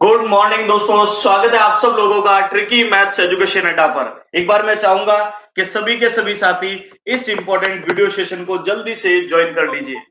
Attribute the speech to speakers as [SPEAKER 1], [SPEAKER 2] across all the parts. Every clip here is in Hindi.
[SPEAKER 1] गुड मॉर्निंग दोस्तों, स्वागत है आप सब लोगों का ट्रिकी मैथ्स एजुकेशन अड्डा पर। एक बार मैं चाहूंगा कि सभी के सभी साथी इस इंपॉर्टेंट वीडियो सेशन को जल्दी से ज्वाइन कर लीजिए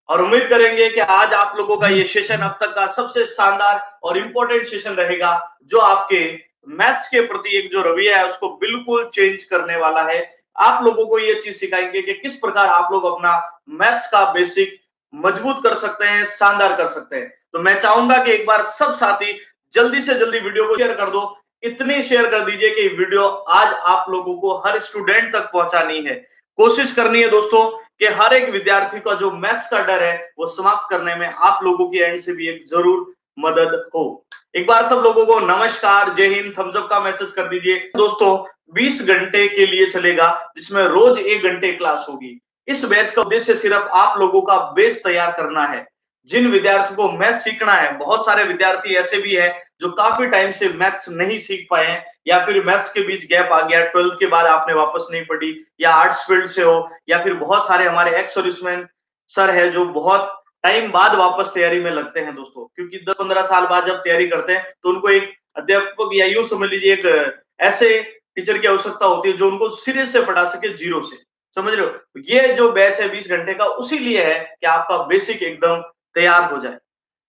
[SPEAKER 1] और उम्मीद करेंगे कि आज आप लोगों का ये सेशन अब तक का सबसे शानदार और इंपॉर्टेंट सेशन रहेगा, जो आपके मैथ्स के प्रति एक जो रवैया है उसको बिल्कुल चेंज करने वाला है। आप लोगों को ये चीज सिखाएंगे कि किस प्रकार आप लोग अपना मैथ्स का बेसिक मजबूत कर सकते हैं, शानदार कर सकते हैं। तो मैं चाहूंगा कि एक बार सब साथी जल्दी से जल्दी वीडियो को शेयर कर दो। इतनी शेयर कर दीजिए कि वीडियो आज आप लोगों को हर स्टूडेंट तक पहुंचानी है। कोशिश करनी है दोस्तों कि हर एक विद्यार्थी का जो मैथ्स का डर है वो समाप्त करने में आप लोगों की एंड से भी एक जरूर मदद हो। एक बार सब लोगों को नमस्कार, जय हिंद, थम्स अप का मैसेज कर दीजिए। दोस्तों 20 घंटे के लिए चलेगा, जिसमें रोज 1 घंटे क्लास होगी। इस बैच का उद्देश्य सिर्फ आप लोगों का बेस तैयार करना है। जिन विद्यार्थियों को मैथ्स सीखना है, बहुत सारे विद्यार्थी ऐसे भी हैं जो काफी टाइम से मैथ्स नहीं सीख पाए हैं, या फिर मैथ्स के बीच गैप आ गया, 12th के बाद आपने वापस नहीं पढ़ी, या आर्ट्स फील्ड से हो, या फिर बहुत सारे हमारे एक्स सर्विसमैन सर है जो बहुत टाइम बाद वापस तैयारी में लगते हैं दोस्तों, क्योंकि 10-15 साल बाद जब तैयारी करते हैं तो उनको एक अध्यापक या यूं समझ लीजिए एक ऐसे टीचर की आवश्यकता होती है जो उनको सिरे से पढ़ा सके, जीरो से। समझ रहे हो? ये जो बैच है 20 घंटे का उसी लिए है कि आपका बेसिक एकदम तैयार हो जाए।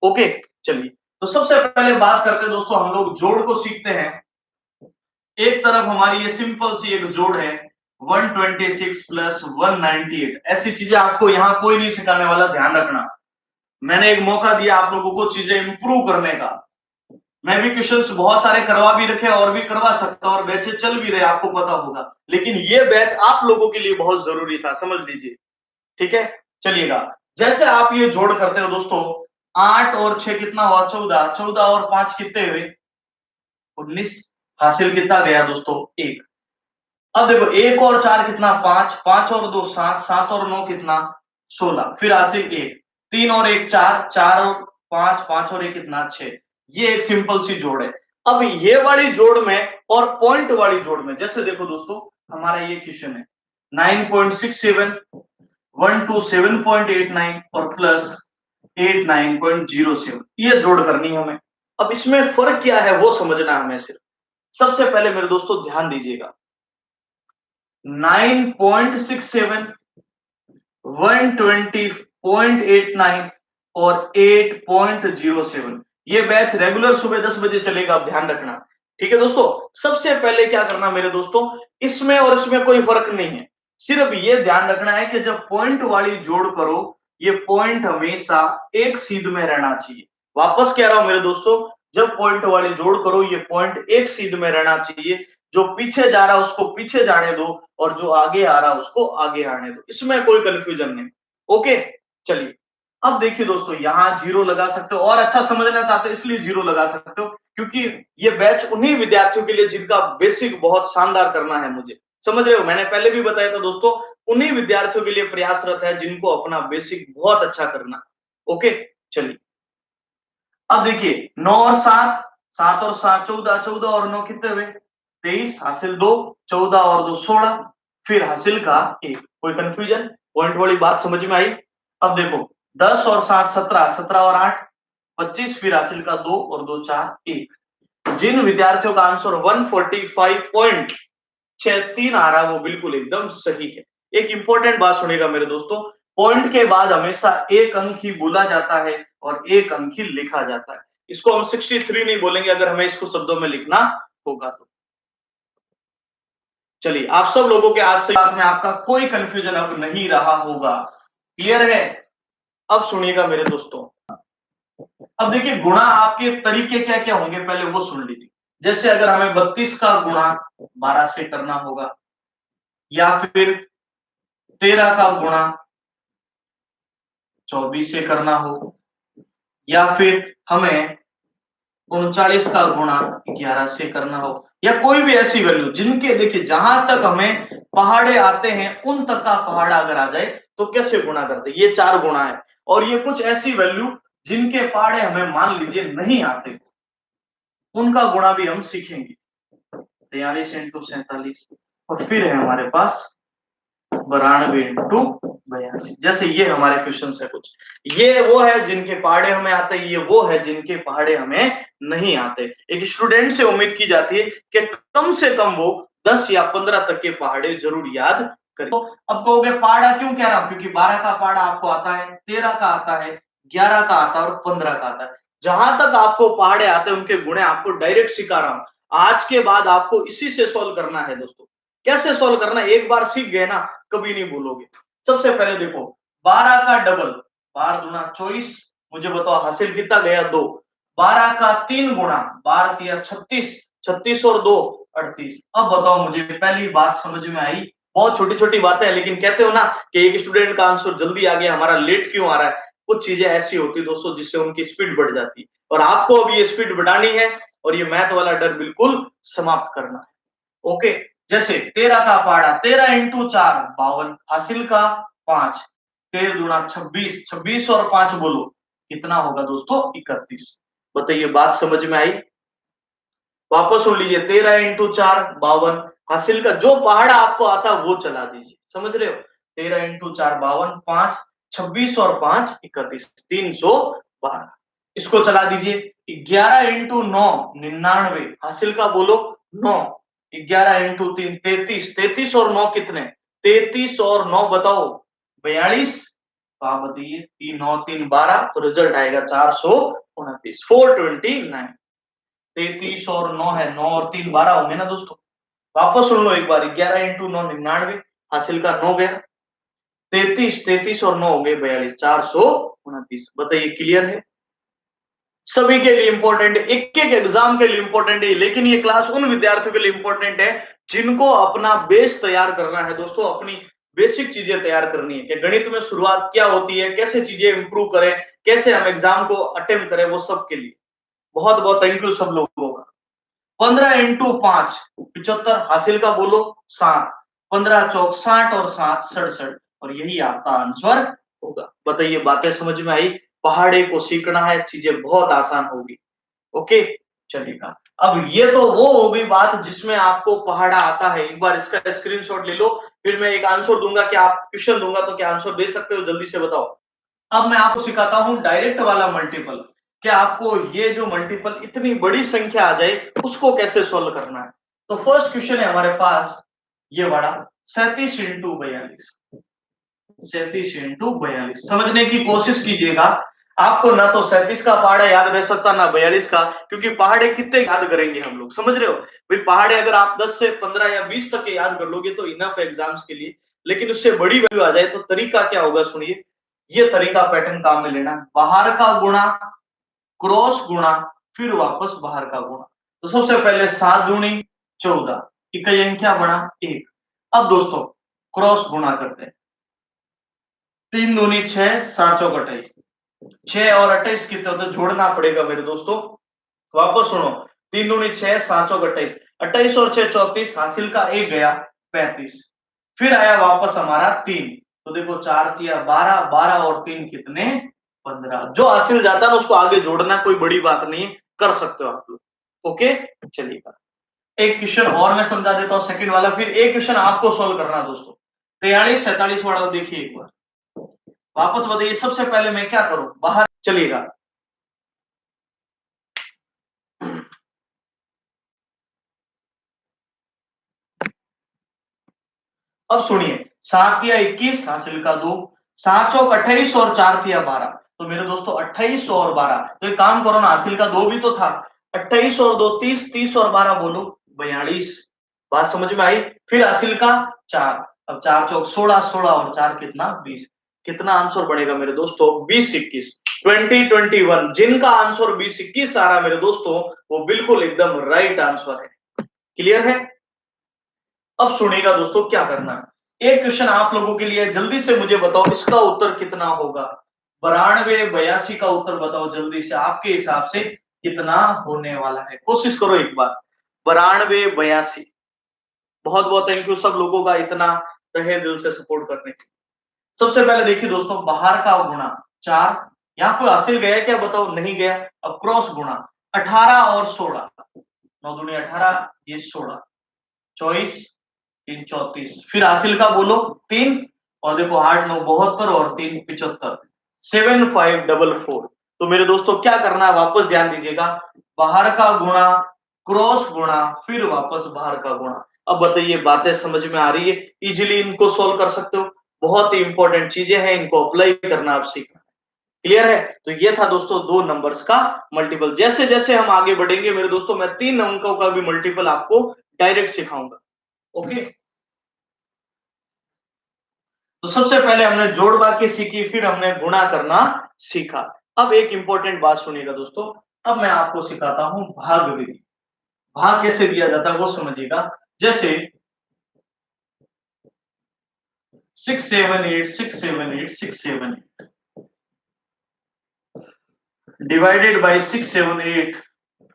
[SPEAKER 1] ओके, चलिए तो सबसे पहले बात करते हैं दोस्तों, हम लोग जोड़ को सीखते हैं। एक तरफ हमारी ये सिंपल सी एक जोड़ है, 126 प्लस 198। ऐसी चीजें आपको यहाँ कोई नहीं सिखाने वाला, ध्यान रखना। मैंने एक मौका दिया आप लोगों को चीजें इंप्रूव करने का। मैं भी क्वेश्चंस बहुत सारे करवा भी रखे और भी करवा सकता हूं, और बैचेस चल भी रहे, आपको पता होगा, लेकिन ये बैच आप लोगों के लिए बहुत जरूरी था, समझ लीजिए। ठीक है, चलिएगा। जैसे आप ये जोड़ करते हो दोस्तों, 8 और 6 कितना हुआ? 14। 14 और 5 कितने हुए? 19। हासिल कितना गया दोस्तों? 1। अब देखो 1 और 4 कितना? 5। 5 और 2 7। 7 और 9 कितना? 16। फिर हासिल 1। 3 और 1 4। 4 और 5। 5 और 1 कितना? 6। ये एक सिंपल सी जोड़ है। अब ये वाली जोड़ में और पॉइंट वाली जोड़ में, जैसे देखो दोस्तों, हमारा ये क्वेश्चन है 9.67 1 to 7.89 और प्लस 89.07, ये जोड़ करनी है हमें। अब इसमें फर्क क्या है वो समझना है हमें सिर्फ। सबसे पहले मेरे दोस्तों ध्यान दीजिएगा, 9.67, 120.89 और 8.07, ये बैच रेगुलर सुबह 10 बजे चलेगा, आप ध्यान रखना। ठीक है दोस्तों, सबसे पहले क्या करना मेरे दोस्तों, इसमें और इसमें कोई फर्क नहीं है। सिर्फ ये ध्यान रखना है कि जब पॉइंट वाली जोड़ करो, ये पॉइंट हमेशा एक सीध में रहना चाहिए। वापस कह रहा हूं मेरे दोस्तों, जब पॉइंट वाली जोड़ करो, ये पॉइंट एक सीध में रहना चाहिए। जो पीछे जा रहा है उसको पीछे जाने दो, और जो आगे आ रहा है उसको आगे आने दो, इसमें कोई कंफ्यूजन नहीं। ओके, चलिए। अब देखिए दोस्तों, यहाँ जीरो लगा सकते हो, और अच्छा समझना चाहते हो इसलिए जीरो लगा सकते हो, क्योंकि ये बैच उन्हीं विद्यार्थियों के लिए जिनका बेसिक बहुत शानदार करना है मुझे। समझ रहे हो? मैंने पहले भी बताया था दोस्तों, उन्हीं विद्यार्थियों के लिए प्रयासरत है जिनको अपना बेसिक बहुत अच्छा करना। ओके, चलिए। अब देखिए 9 और 7, 7 और 7 14, 14 और 9 कितने हुए? 23, हासिल 2, 14 और 2 16, फिर हासिल का 1। कोई कंफ्यूजन? पॉइंट वाली बात समझ में आई? अब देखो 10 और 7 17, 17 और 8 25, फिर हासिल का 2 और 2 4 1। जिन विद्यार्थियों का आंसर 145.63 आ रहा है वो बिल्कुल एकदम सही है। एक इंपॉर्टेंट बात सुनिएगा मेरे दोस्तों, पॉइंट के बाद हमेशा एक अंक ही बोला जाता है और एक अंक ही लिखा जाता है। इसको हम 63 नहीं बोलेंगे अगर हमें इसको शब्दों में लिखना होगा तो। चलिए, आप सब लोगों के आज से बात में आपका कोई कंफ्यूजन अब नहीं रहा होगा। क्लियर है? अब सुनिएगा मेरे दोस्तों, अब देखिए गुणा आपके तरीके क्या क्या होंगे पहले वो सुन लीजिए। जैसे अगर हमें 32 का गुणा 12 से करना होगा, या फिर 13 का गुणा 24 से करना हो, या फिर हमें 39 का गुणा 11 से करना हो, या कोई भी ऐसी वैल्यू जिनके, देखिए जहां तक हमें पहाड़े आते हैं उन तक का पहाड़ा अगर आ जाए तो कैसे गुणा करते, ये 4 गुणा है। और ये कुछ ऐसी वैल्यू जिनके पहाड़े हमें मान लीजिए नहीं आते, उनका गुणा भी हम सीखेंगे। 43 इंटू 47, और फिर है हमारे पास 92 इंटू 82। जैसे ये हमारे क्वेश्चन है कुछ, ये वो है जिनके पहाड़े हमें आते हैं, ये वो है जिनके पहाड़े हमें नहीं आते। एक स्टूडेंट से उम्मीद की जाती है कि कम से कम वो 10 या 15 तक के पहाड़े जरूर याद करें। तो अब कहोगे पहाड़ा क्यों कह रहा हूं, क्योंकि 12 का पहाड़ा आपको आता है, 13 का आता है, 11 का आता है और 15 का आता है। जहां तक आपको पहाड़े आते हैं उनके गुणे आपको डायरेक्ट सिखा रहा हूं। आज के बाद आपको इसी से सॉल्व करना है दोस्तों। कैसे सॉल्व करना, एक बार सीख गए ना कभी नहीं भूलोगे। सबसे पहले देखो 12 का डबल, 12 दूना 24, मुझे बताओ हासिल कितना गया 2। 12 का 3 गुणा, 12 तिया 36, 36 और 2 38। अब बताओ मुझे पहली बात समझ में आई। बहुत छोटी छोटी बातें हैं, लेकिन कहते हो ना कि एक स्टूडेंट का आंसर जल्दी आ गया, हमारा लेट क्यों आ रहा है। कुछ चीजें ऐसी होती है दोस्तों जिससे उनकी स्पीड बढ़ जाती है, और आपको अब ये स्पीड बढ़ानी है और ये मैथ वाला डर बिल्कुल समाप्त करना है। ओके, जैसे 13 का पहाड़ा, 13 इंटू 4 52, हासिल का 5, 13 दूना 26, 26 और 5 बोलो कितना होगा दोस्तों 31। बताइए बात समझ में आई। वापस सुन लीजिए, 13 इंटू 4 52, हासिल का जो पहाड़ा आपको आता वो चला दीजिए, समझ रहे हो। 13 इंटू 4 52, 5 26 और 5 31, 312। इसको चला दीजिए। 11 इंटू 9 99, हासिल का बोलो 9। 11 इंटू 3 33, 33 और 9 कितने, 33 और 9 बताओ 42। आप बताइए, 3 9 3 12, तो रिजल्ट आएगा 429, 429। 33 और 9 है, 9 और 3 12 होंगे ना दोस्तों। वापस सुन लो एक बार, 11 इंटू 9 99, हासिल का 9 गया, 33, 33 और 9 हो गए 42, 429। बताइए क्लियर है। सभी के लिए इंपॉर्टेंट है, एक एक एग्जाम के लिए इंपॉर्टेंट है, लेकिन ये क्लास उन विद्यार्थियों के लिए इंपॉर्टेंट है जिनको अपना बेस तैयार करना है दोस्तों। अपनी बेसिक चीजें तैयार करनी है कि गणित में शुरुआत क्या होती है, कैसे चीजें इंप्रूव करें, कैसे हम एग्जाम को अटेम्प्ट करें, वो सब के लिए बहुत बहुत थैंक यू सब लोगों का। 15 इंटू 5 75, हासिल का बोलो 7, 15 चौक 60 और 7 67, और यही आपका आंसर होगा। बताइए बातें समझ में आई। पहाड़े को सीखना है, चीजें बहुत आसान होगी। ओके, चलिएगा। अब ये तो वो हो गई बात जिसमें आपको पहाड़ा आता है। एक बार इसका स्क्रीनशॉट ले लो, फिर मैं एक आंसर दूंगा कि आप क्वेश्चन दूंगा तो क्या आंसर दे सकते हो, जल्दी से बताओ। अब मैं आपको सिखाता हूं डायरेक्ट वाला मल्टीपल, कि आपको ये जो मल्टीपल इतनी बड़ी संख्या आ जाए उसको कैसे सोल्व करना है। तो फर्स्ट क्वेश्चन है हमारे पास ये बड़ा, 37 इंटू 42, 37 इंटू 42। समझने की कोशिश कीजिएगा। आपको ना तो 37 का पहाड़ा याद रह सकता ना 42 का, क्योंकि पहाड़े कितने याद करेंगे हम लोग, समझ रहे हो। भाई पहाड़े अगर आप 10 से 15 या 20 तक के याद कर लोगे तो इनफ है एग्जाम्स के लिए, लेकिन उससे बड़ी वैल्यू आ जाए तो तरीका क्या होगा सुनिए। ये तरीका पैटर्न काम में लेना, बाहर का गुणा, क्रॉस गुणा, फिर वापस बाहर का गुणा। तो सबसे पहले 7 दूनी 14, इकाई अंक क्या बना 1। अब दोस्तों क्रॉस गुणा करते हैं, 3 दूनी 6, 7 चौक 28, 6 और 28 कितने होते, जोड़ना पड़ेगा मेरे दोस्तों। वापस सुनो, 3 दूनी 6, 7 चौक 28, 28 और 6 34, हासिल का 1 गया 35। फिर आया वापस हमारा 3, तो देखो 4 तिया 12, 12 और 3 कितने 15। जो हासिल जाता है ना उसको आगे जोड़ना कोई बड़ी बात नहीं, कर सकते हो आप लोग। ओके, चलिएगा। एक क्वेश्चन और मैं समझा देता हूं सेकंड वाला, फिर एक क्वेश्चन आपको सोल्व करना है दोस्तों। 43 47 वाला देखिए एक बार, वापस बताइए सबसे पहले मैं क्या करूं, बाहर चलिएगा। अब सुनिए, 7 तिया 21, हासिल का 2, 7 चौक 28 और 4 तिया 12, तो मेरे दोस्तों 28 और 12, तो एक काम करो ना, हासिल का 2 भी तो था, 28 और 2 30, 30 और 12 बोलो 42। बात समझ में आई। फिर हासिल का 4, अब 4 चौक 16, 16 और 4 कितना 20। कितना आंसर बनेगा मेरे दोस्तों 20 21, 2021। जिनका आंसर 20 21 आ रहा है मेरे दोस्तों, वो बिल्कुल एकदम राइट आंसर है। क्लियर है। अब सुनिएगा दोस्तों क्या करना है। एक क्वेश्चन आप लोगों के लिए, जल्दी से मुझे बताओ इसका उत्तर कितना होगा। 92 82 का उत्तर बताओ जल्दी से, आपके हिसाब से कितना होने वाला है, कोशिश करो एक बार। 92 82। बहुत बहुत थैंक यू सब लोगों का इतना तहे दिल से सपोर्ट करने के। सबसे पहले देखिए दोस्तों, बाहर का गुणा 4, यहाँ कोई हासिल गया क्या बताओ, नहीं गया। अब क्रॉस गुणा 18 और 16, 9 दूनी 18, ये 16, 24, 3 34, फिर हासिल का बोलो 3, और देखो 8 9 72 और 3 75, 7544। तो मेरे दोस्तों क्या करना है, वापस ध्यान दीजिएगा, बाहर का गुणा, क्रॉस गुणा, फिर वापस बाहर का गुणा। अब बताइए बातें समझ में आ रही है? इजीली इनको सोल्व कर सकते हो। बहुत ही इंपॉर्टेंट चीजें हैं, इनको अप्लाई करना आप सीखना। क्लियर है? तो ये था दोस्तों 2 नंबर्स का मल्टीपल। जैसे जैसे हम आगे बढ़ेंगे मेरे दोस्तों, मैं 3 अंकों का भी मल्टीपल आपको डायरेक्ट सिखाऊंगा। ओके, तो सबसे पहले हमने जोड़ बाकी सीखी, फिर हमने गुणा करना सीखा। अब एक इंपॉर्टेंट बात सुनिएगा दोस्तों, अब मैं आपको सिखाता हूं भाग विधि। भाग कैसे दिया जाता है वो समझिएगा। जैसे 678 678 678 डिवाइडेड बाई 678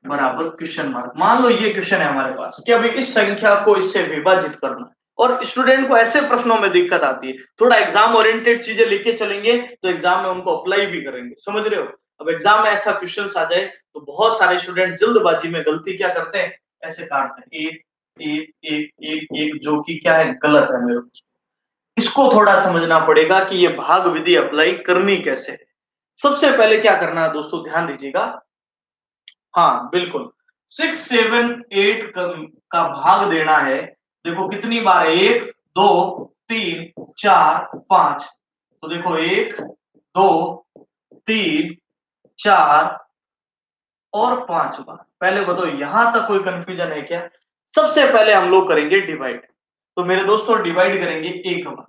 [SPEAKER 1] बराबर क्वेश्चन मार्क। मान लो ये क्वेश्चन है हमारे पास कि अभी इस संख्या को इससे विभाजित करना है, और स्टूडेंट को ऐसे प्रश्नों में दिक्कत आती है, थोड़ा एग्जाम ओरिएंटेड चीजें लेके चलेंगे तो एग्जाम में उनको अप्लाई भी करेंगे, समझ रहे हो? अब एग्जाम में ऐसा क्वेश्चन आ जाए तो बहुत सारे स्टूडेंट जल्दबाजी में गलती क्या करते हैं, ऐसे काटते हैं, एक एक एक एक एक, जो कि क्या है, गलत है मेरे को। इसको थोड़ा समझना पड़ेगा कि ये भाग विधि अप्लाई करनी कैसे है। सबसे पहले क्या करना है दोस्तों, ध्यान दीजिएगा। हाँ बिल्कुल, 678 का भाग देना है। देखो कितनी बार, 1 2 3 4 5। तो देखो 1 2 3 4 और 5 बार। पहले बताओ यहां तक कोई कंफ्यूजन है क्या? सबसे पहले हम लोग करेंगे डिवाइड। तो मेरे दोस्तों डिवाइड करेंगे एक बार,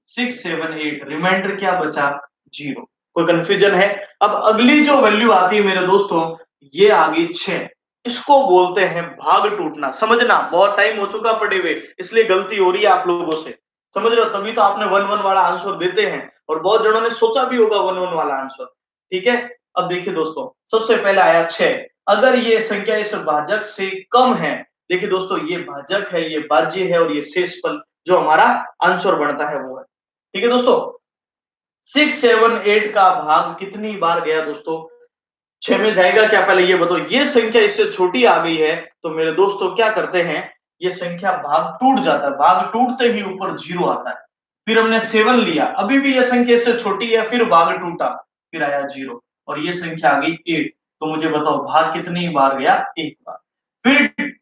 [SPEAKER 1] 678, रिमाइंडर क्या बचा, 0। कोई कंफ्यूजन है? अब अगली जो वैल्यू आती है मेरे दोस्तों, ये आ गई 6। इसको बोलते हैं भाग टूटना। समझना, बहुत टाइम हो चुका पढ़े हुए, इसलिए गलती हो रही है आप लोगों से, समझ रहे हो? तभी तो आपने 1 1 वाला आंसर देते हैं, और बहुत जनों ने सोचा भी होगा 1 1 वाला आंसर। ठीक है, अब देखिए दोस्तों, सबसे पहले आया 6। अगर ये संख्या इस भाजक से कम है, देखिए दोस्तों ये भाजक है, ये भाज्य है, और ये शेषफल जो हमारा आंसर बनता है वो है। ठीक है दोस्तों, 678 का भाग कितनी बार गया दोस्तों? 6 में जाएगा क्या, पहले ये बताओ। ये संख्या इससे छोटी आ गई है तो मेरे दोस्तों क्या करते हैं, ये संख्या भाग टूट जाता है, भाग टूटते ही ऊपर 0 आता है। फिर हमने 7 लिया, अभी भी ये संख्या इससे छोटी है, फिर भाग टूटा, फिर आया 0, और ये संख्या आ गई 8। तो मुझे बताओ भाग कितनी बार गया, एक बार। फिर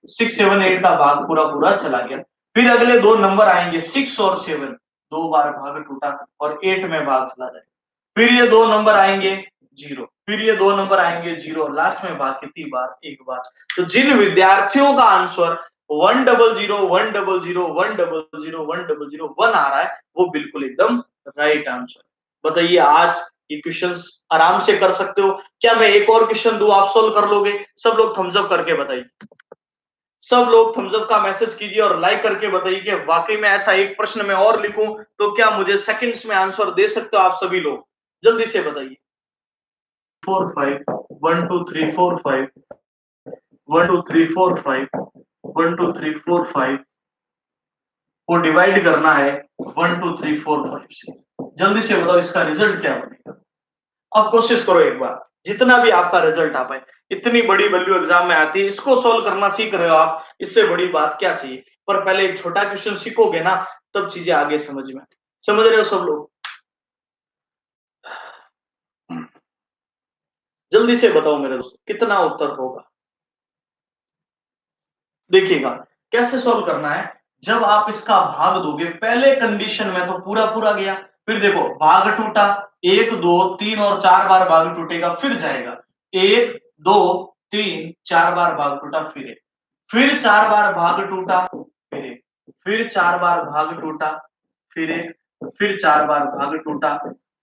[SPEAKER 1] 678 का भाग पूरा पूरा चला गया। फिर अगले 2 नंबर आएंगे 6 और 7, 2 बार भाग टूटा और 8 में भाग चला जाएगा। फिर ये 2 नंबर आएंगे 0, फिर ये 2 नंबर आएंगे 0, लास्ट में भाग कितनी बार, एक बार। तो जिन विद्यार्थियों का आंसर 100 100 100 100 1 आ रहा है, वो बिल्कुल एकदम राइट आंसर। बताइए आज ये क्वेश्चंस आराम से कर सकते हो क्या? मैं एक और क्वेश्चन दूं, आप सोल्व कर लोगे? सब लोग थम्स अप करके बताइए, सब लोग थम्स अप का मैसेज कीजिए और लाइक करके बताइए कि वाकई में ऐसा एक प्रश्न में और लिखूं तो क्या मुझे सेकंड्स में आंसर दे सकते हो आप सभी लोग? जल्दी से बताइए। 4 5 1 2 3 4 5 1 2 3 4 5 1 2 3 4 5 को डिवाइड करना है 1 2 3 4 5 से। जल्दी से बताओ इसका रिजल्ट क्या बनेगा। अब कोशिश करो एक बार, जितना भी आपका रिजल्ट आ पाए। इतनी बड़ी वैल्यू एग्जाम में आती है, इसको सोल्व करना सीख रहे हो आप, इससे बड़ी बात क्या चाहिए? पर पहले एक छोटा क्वेश्चन सीखोगे ना, तब चीजें आगे समझ में। समझ रहे हो सब लोग? जल्दी से बताओ मेरे दोस्तों कितना उत्तर होगा। देखिएगा कैसे सॉल्व करना है। जब आप इसका भाग दोगे, पहले कंडीशन में तो पूरा पूरा गया, फिर देखो भाग टूटा, 1 2 3 और 4 बार भाग टूटेगा, फिर जाएगा 1 2 3 4 बार भाग टूटा, फिर 4 बार भाग टूटा, फिर 4 बार भाग टूटा, फिर 4 बार भाग टूटा,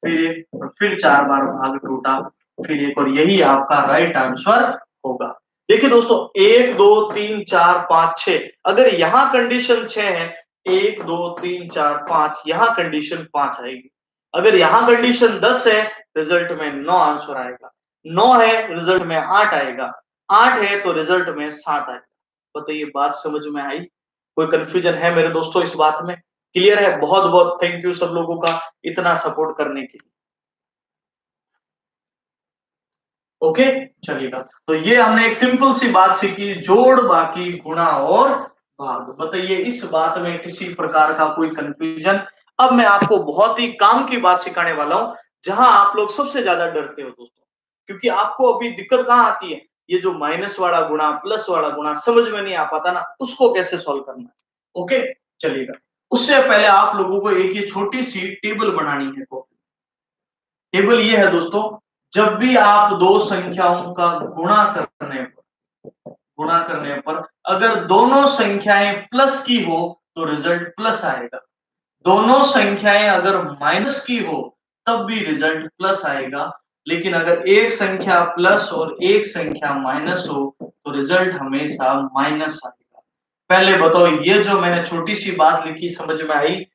[SPEAKER 1] फिर 4 बार भाग टूटा, फिर एक, और यही आपका राइट आंसर होगा। देखिए दोस्तों 1 2 3 4 5 6, अगर यहाँ कंडीशन 6 है, 1 2 3 4 5, यहाँ कंडीशन 5 आएगी। अगर यहाँ कंडीशन 10 है, रिजल्ट में 9 आंसर आएगा। 9 है, रिजल्ट में 8 आएगा। 8 है तो रिजल्ट में 7 आएगा। बताइए बात समझ में आई? कोई कंफ्यूजन है मेरे दोस्तों इस बात में? क्लियर है? बहुत बहुत थैंक यू सब लोगों का इतना सपोर्ट करने के लिए। ओके चलिएगा, तो ये हमने एक सिंपल सी बात सीखी, जोड़ बाकी गुणा और भाग। बताइए इस बात में किसी प्रकार का कोई कंफ्यूजन? अब मैं आपको बहुत ही काम की बात सिखाने वाला हूं, जहां आप लोग सबसे ज्यादा डरते हो दोस्तों, क्योंकि आपको अभी दिक्कत कहां आती है, ये जो माइनस वाला गुणा प्लस वाला गुणा समझ में नहीं आ पाता ना, उसको कैसे सॉल्व करना है। ओके, चलिएगा। उससे पहले आप लोगों को एक ये छोटी सी टेबल बनानी है। टेबल ये है दोस्तों, जब भी आप दो संख्याओं का गुणा करने पर अगर दोनों संख्याएं प्लस की हो तो रिजल्ट प्लस आएगा। दोनों संख्याएं अगर माइनस की हो तब भी रिजल्ट प्लस आएगा। लेकिन अगर एक संख्या प्लस और एक संख्या माइनस हो तो रिजल्ट हमेशा माइनस आएगा। पहले बताओ, ये जो मैंने छोटी सी बात लिखी समझ में आई?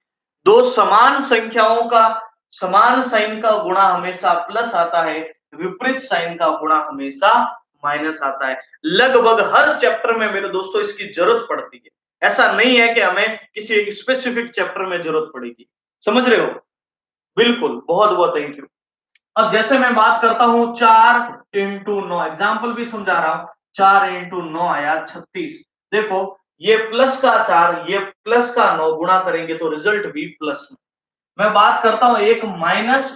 [SPEAKER 1] दो समान संख्याओं का समान साइन का गुणा हमेशा प्लस आता है, विपरीत साइन का गुणा हमेशा माइनस आता है। लगभग हर चैप्टर में मेरे दोस्तों इसकी जरूरत पड़ती है। ऐसा नहीं है कि हमें किसी एक स्पेसिफिक चैप्टर में जरूरत पड़ेगी। समझ रहे हो? बिल्कुल, बहुत बहुत थैंक यू। अब जैसे मैं बात करता हूं 4 × 9, एग्जाम्पल भी समझा रहा हूं। 4 × 9 आया 36। देखो, ये प्लस का 4, ये प्लस का 9 गुणा करेंगे तो रिजल्ट भी प्लस में। मैं बात करता हूं एक माइनस,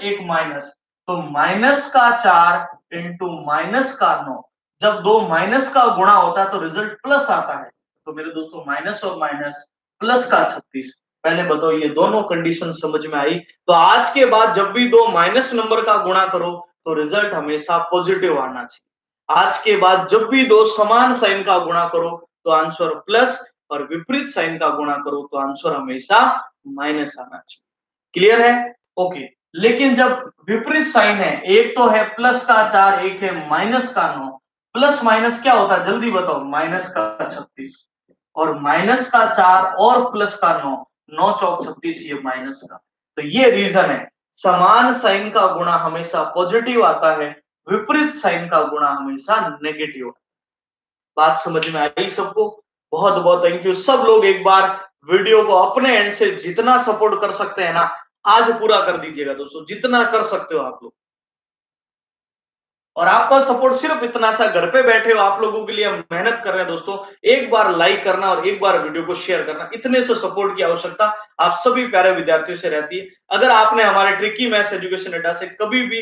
[SPEAKER 1] तो माइनस का 4 इंटू माइनस का 9, जब दो माइनस का गुणा होता है तो रिजल्ट प्लस आता है। तो मेरे दोस्तों माइनस और माइनस प्लस का 36। पहले बताओ ये दोनों कंडीशन समझ में आई? तो आज के बाद जब भी दो माइनस नंबर का गुणा करो तो रिजल्ट हमेशा पॉजिटिव आना चाहिए। आज के बाद जब भी दो समान साइन का गुणा करो तो आंसर प्लस, और विपरीत साइन का गुणा करो तो आंसर हमेशा माइनस आना चाहिए। क्लियर है? ओके। लेकिन जब विपरीत साइन है, एक तो है प्लस का 4, एक है माइनस का 9। प्लस माइनस क्या होता है जल्दी बताओ? माइनस का 36, और माइनस का 4 और प्लस का 9, 9 चौक 36, ये माइनस का। तो ये रीजन है, समान साइन का गुणा हमेशा पॉजिटिव आता है, विपरीत साइन का गुणा हमेशा नेगेटिव। बात समझ में आई सबको? बहुत बहुत थैंक यू। सब लोग एक बार वीडियो को अपने एंड से जितना सपोर्ट कर सकते हैं ना, आज पूरा कर दीजिएगा दोस्तों, जितना कर सकते हो आप लोग। और आपका सपोर्ट सिर्फ इतना सा, घर पे बैठे हो आप लोगों के लिए हम मेहनत कर रहे हैं दोस्तों। एक बार लाइक करना और एक बार वीडियो को शेयर करना, इतने से सपोर्ट की आवश्यकता आप सभी प्यारे विद्यार्थियों से रहती है। अगर आपने हमारे ट्रिकी मैथ्स एजुकेशन अड्डा से कभी भी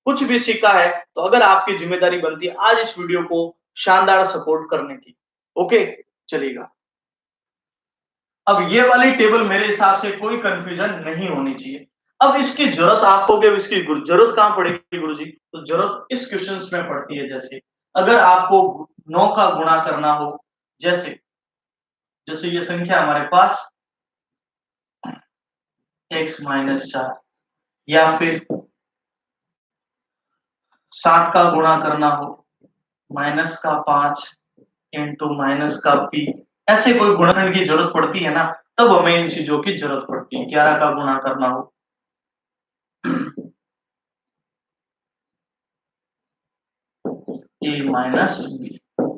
[SPEAKER 1] कुछ भी सीखा है तो अगर आपकी जिम्मेदारी बनती है आज इस वीडियो को शानदार सपोर्ट करने की। ओके, चलिएगा। अब ये वाली टेबल मेरे हिसाब से कोई कंफ्यूजन नहीं होनी चाहिए। अब इसकी जरूरत आपको क्या, इसकी जरूरत कहां पड़ेगी गुरुजी? तो जरूरत इस क्वेश्चंस में पड़ती है, जैसे अगर आपको 9 का गुणा करना हो, जैसे जैसे ये संख्या हमारे पास x-4, या फिर 7 का गुणा करना हो -5 इंटू -p, ऐसे कोई गुणन की जरूरत पड़ती है ना, तब हमें इन चीजों की जरूरत पड़ती है। 11 का गुणा करना हो a-b,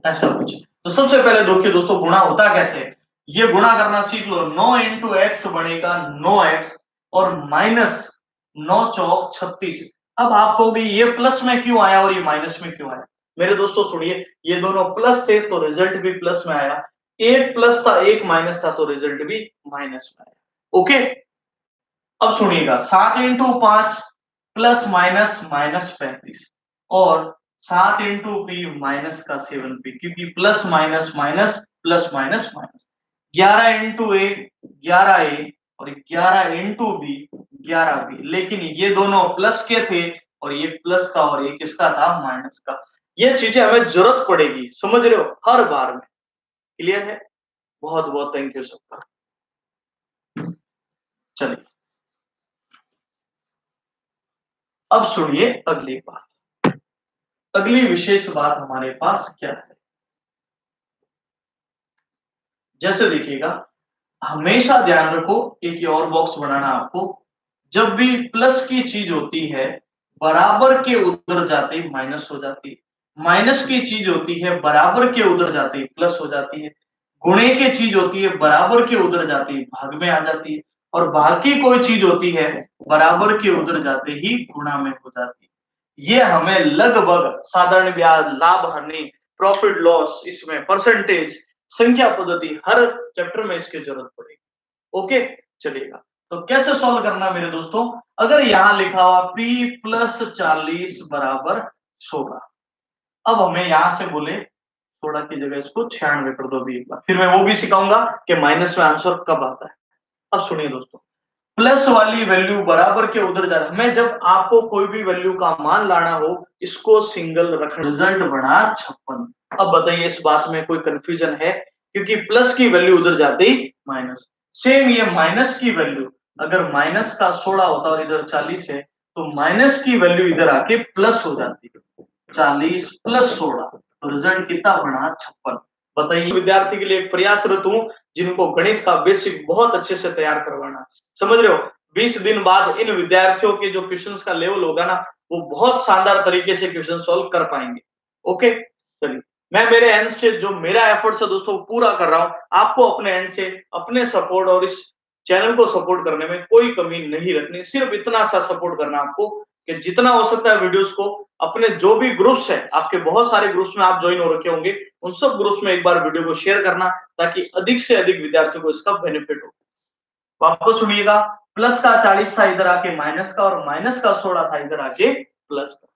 [SPEAKER 1] ऐसा कुछ। तो सबसे पहले देखिए दोस्तों, गुणा होता कैसे है, ये गुणा करना सीख लो। 9 इंटू एक्स बनेगा 9x, और माइनस 9 चौक 36। अब आप कहोगे ये प्लस में क्यों आया और ये माइनस में क्यों आया? मेरे दोस्तों सुनिए, ये दोनों प्लस थे तो रिजल्ट भी प्लस में आया, एक प्लस था एक माइनस था तो रिजल्ट भी माइनस में आया। ओके, अब सुनिएगा, 7 इंटू 5 प्लस माइनस -35, और 7 इंटू पी माइनस का 7p, क्योंकि plus minus minus plus minus minus. 11 into a 11a, और 11 इंटू बी 11b, लेकिन ये दोनों प्लस के थे और ये प्लस का और ये किसका था? माइनस का। ये चीजें हमें जरूरत पड़ेगी, समझ रहे हो, हर बार में। क्लियर है? बहुत बहुत थैंक यू सबका। चलिए अब सुनिए अगली बात। अगली विशेष बात हमारे पास क्या है, जैसे देखिएगा, हमेशा ध्यान रखो, एक ये और बॉक्स बनाना आपको। जब भी प्लस की चीज होती है बराबर के उधर जाते ही माइनस हो जाती है, माइनस की चीज होती है बराबर के उधर जाते ही प्लस हो जाती है, गुणे की चीज होती है बराबर के उधर जाते ही भाग में आ जाती है, और भाग की कोई चीज होती है बराबर के उधर जाते ही गुणा में हो जाती है। ये हमें लगभग साधारण ब्याज, लाभ हानि, प्रॉफिट लॉस, इसमें परसेंटेज, संख्या पद्धति हर चैप्टर में इसकी जरूरत पड़ेगी। ओके, चलिएगा। तो कैसे सॉल्व करना मेरे दोस्तों, अगर यहां लिखा हुआ p प्लस 40 बराबर 16, अब हमें यहां से बोले 16 की जगह इसको 96 कर दो अभी एक बार, फिर मैं वो भी सिखाऊंगा कि माइनस में आंसर कब आता है। अब सुनिए दोस्तों, प्लस वाली वैल्यू बराबर के उधर जा रहा है, जब आपको कोई भी वैल्यू का मान लाना हो इसको सिंगल रखना, रिजल्ट बना 56। अब बताइए इस बात में कोई कंफ्यूजन है, क्योंकि प्लस की वैल्यू उधर जाती माइनस। सेम ये माइनस की वैल्यू अगर माइनस का 16 होता और इधर 40 है तो माइनस की वैल्यू इधर आके प्लस हो जाती है, 40 प्लस 16, तो रिजल्ट कितना बना 56। बताइए, विद्यार्थी के लिए एक प्रयासरत हूं जिनको गणित का बेसिक बहुत अच्छे से तैयार करवाना, समझ रहे हो। 20 दिन बाद इन विद्यार्थियों के जो क्वेश्चंस का लेवल होगा ना, वो बहुत शानदार तरीके से क्वेश्चन सॉल्व कर पाएंगे। ओके, चलिए, मैं मेरे एंड से जो मेरा एफर्ट्स है दोस्तों पूरा कर रहा हूं, आपको अपने एंड से अपने सपोर्ट और इस चैनल को सपोर्ट करने में कोई कमी नहीं रखनी, सिर्फ इतना सा सपोर्ट करना आपको कि जितना हो सकता है वीडियोस को अपने जो भी ग्रुप्स है, आपके बहुत सारे ग्रुप्स में आप ज्वाइन हो रखे होंगे, उन सब ग्रुप्स में एक बार वीडियो को शेयर करना, ताकि अधिक से अधिक विद्यार्थियों को इसका बेनिफिट हो। वापस सुनिएगा, प्लस का 40 था इधर आके माइनस का, और माइनस का 16 था इधर आके प्लस का।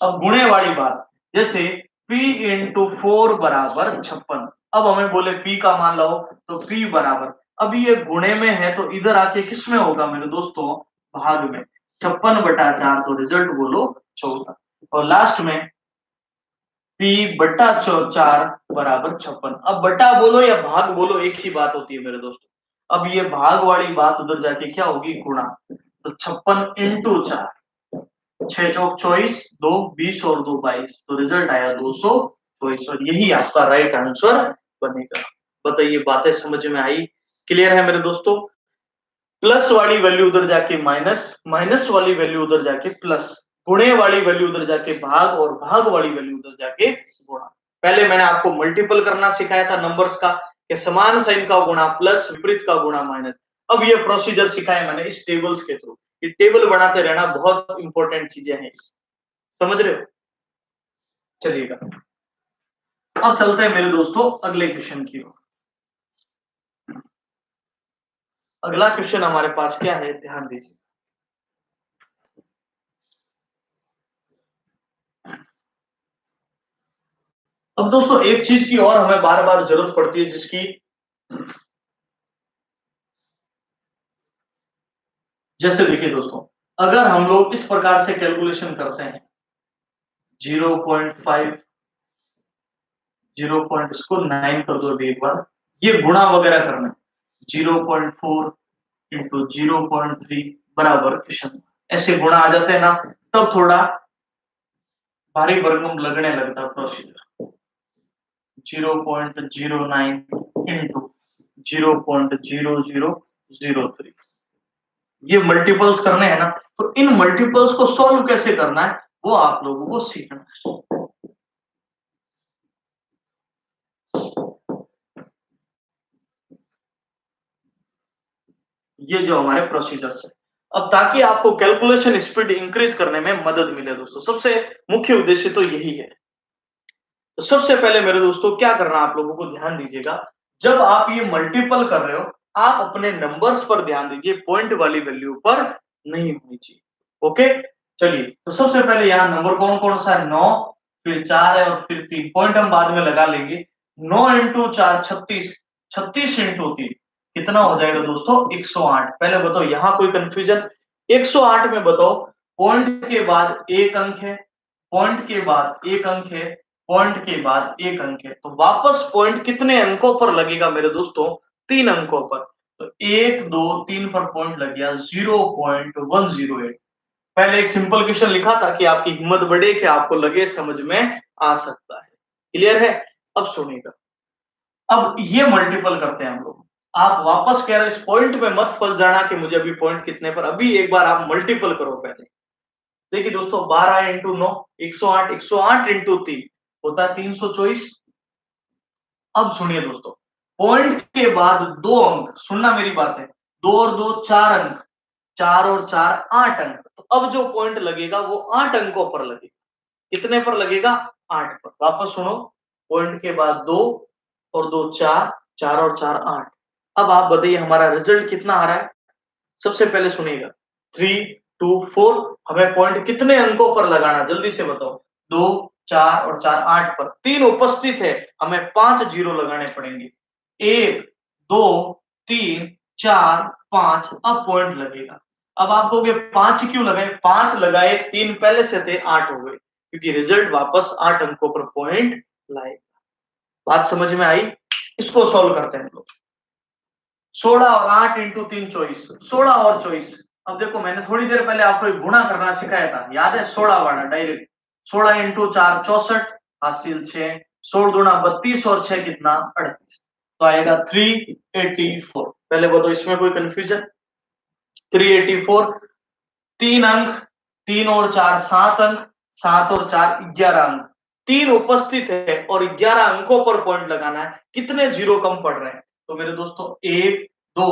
[SPEAKER 1] अब गुणे वाली बात, जैसे p इंटू 4 बराबर 56, अब हमें बोले p का मान लाओ, तो p बराबर, अब ये गुणे में है तो इधर आके किस में होगा मेरे दोस्तों, भाग में, 56/4, तो रिजल्ट बोलो 14, और लास्ट में p बटा 4 बराबर 56। अब बटा बोलो या भाग बोलो एक ही बात होती है मेरे दोस्तों। अब ये भाग वाली बात उधर जाके क्या होगी, गुणा, तो 56 इंटू 4, 6 चौक 24, 2 20 और 2 22, तो रिजल्ट आया 224, और यही आपका राइट आंसर बनेगा। बताइए बातें समझ में आई, क्लियर है मेरे दोस्तों। प्लस वाली वैल्यू उधर जाके माइनस, माइनस वाली वैल्यू उधर जाके प्लस, गुणे वाली वैल्यू उधर जाके भाग, और भाग वाली वैल्यू उधर जाके गुणा। पहले मैंने आपको मल्टीपल करना सिखाया था नंबर्स का, कि समान साइन का गुणा प्लस, विपरीत का गुणा माइनस। अब ये प्रोसीजर सिखाया मैंने इस टेबल्स के थ्रू, ये टेबल बनाते रहना बहुत इंपॉर्टेंट चीजें हैं, समझ रहे हो। चलिएगा, अब चलते हैं मेरे दोस्तों अगले क्वेश्चन की ओर। अगला क्वेश्चन हमारे पास क्या है, ध्यान दीजिए। अब दोस्तों एक चीज की और हमें बार बार जरूरत पड़ती है, जिसकी, जैसे देखिए दोस्तों, अगर हम लोग इस प्रकार से कैलकुलेशन करते हैं, 0.5, 0 पॉइंट इसको 9 कर दो अभी एक बार, ये गुणा वगैरह करना, 0.4 इंटू 0.3 बराबर क्वेश्चन, ऐसे गुणा आ जाते हैं ना, तब थोड़ा भारी भरकम लगने लगता है प्रोसीजर। 0.09 इंटू 0.0003, ये मल्टीपल्स करने हैं ना, तो इन मल्टीपल्स को सॉल्व कैसे करना है वो आप लोगों को सीखना है। ये जो हमारे प्रोसीजर्स है, अब ताकि आपको कैलकुलेशन स्पीड इंक्रीज करने में मदद मिले दोस्तों, सबसे मुख्य उद्देश्य तो यही है। तो सबसे पहले मेरे दोस्तों क्या करना, आप लोगों को ध्यान दीजिएगा, जब आप ये मल्टीपल कर रहे हो, आप अपने नंबर्स पर ध्यान दीजिए, पॉइंट वाली वैल्यू पर नहीं होनी चाहिए। ओके, चलिए, तो सबसे पहले यहाँ नंबर कौन कौन सा है, 9, फिर 4 है, और फिर 3, पॉइंट हम बाद में लगा लेंगे। 9 इंटू 4 36, 36 इंटू 3 कितना हो जाएगा दोस्तों, 108। पहले बताओ यहाँ कोई कंफ्यूजन, 108 में बताओ, पॉइंट के बाद एक अंक है, पॉइंट के बाद एक अंक है, पॉइंट के बाद एक अंक है, तो वापस पॉइंट कितने अंकों पर लगेगा मेरे दोस्तों, 3 अंकों पर, तो 1 2 3 पर पॉइंट लग गया 0.108। पहले एक सिंपल क्वेश्चन लिखा ताकि आपकी हिम्मत बढ़े, कि आपको लगे समझ में आ सकता है, क्लियर है। अब सुनिएगा, अब ये मल्टीपल करते हैं हम लोग, आप वापस कह रहे इस पॉइंट में मत फंस जाना कि मुझे अभी पॉइंट कितने पर, अभी एक बार आप मल्टीपल करो पहले। देखिए दोस्तों, 12 इंटू 9 108, 108 इंटू 3 होता है 324। अब सुनिए दोस्तों, पॉइंट के बाद दो अंक, सुनना मेरी बात है, 2 और 2 4 अंक, 4 और 4 8 अंक, तो अब जो पॉइंट लगेगा वो 8 अंकों पर लगेगा। कितने पर लगेगा, 8 पर। वापस सुनो, पॉइंट के बाद 2, और 2 4, 4 और 4 8। अब आप बताइए हमारा रिजल्ट कितना आ रहा है? सबसे पहले सुनिएगा 3 2 4 हमें पॉइंट कितने अंकों पर लगाना जल्दी से बताओ 2 4 और 4 8 पर तीन उपस्थित है हमें 5 जीरो लगाने पड़ेंगे 1 2 3 4 5 अब पॉइंट लगेगा अब आप कहोगे 5 क्यों लगाए 5 लगाए 3 पहले से थे 8 हो गए क्योंकि रिजल्ट वापस 8 अंकों पर पॉइंट लाएगा बात समझ में आई इसको सॉल्व करते हैं हम लोग 16 और 8 इंटू 3 24 16 और 24 अब देखो मैंने थोड़ी देर पहले आपको एक गुणा करना सिखाया था याद है 16 वाला डायरेक्ट 16 इंटू 4 64 हासिल 6 16 दूना 32 और 6 कितना 38 तो आएगा 384 पहले बताओ इसमें कोई कंफ्यूजन 384 तीन अंक 3 और 4 7 अंक 7 और 4 11 अंक तीन उपस्थित है और 11 अंकों पर पॉइंट लगाना है कितने जीरो कम पड़ रहे हैं तो मेरे दोस्तों 1 2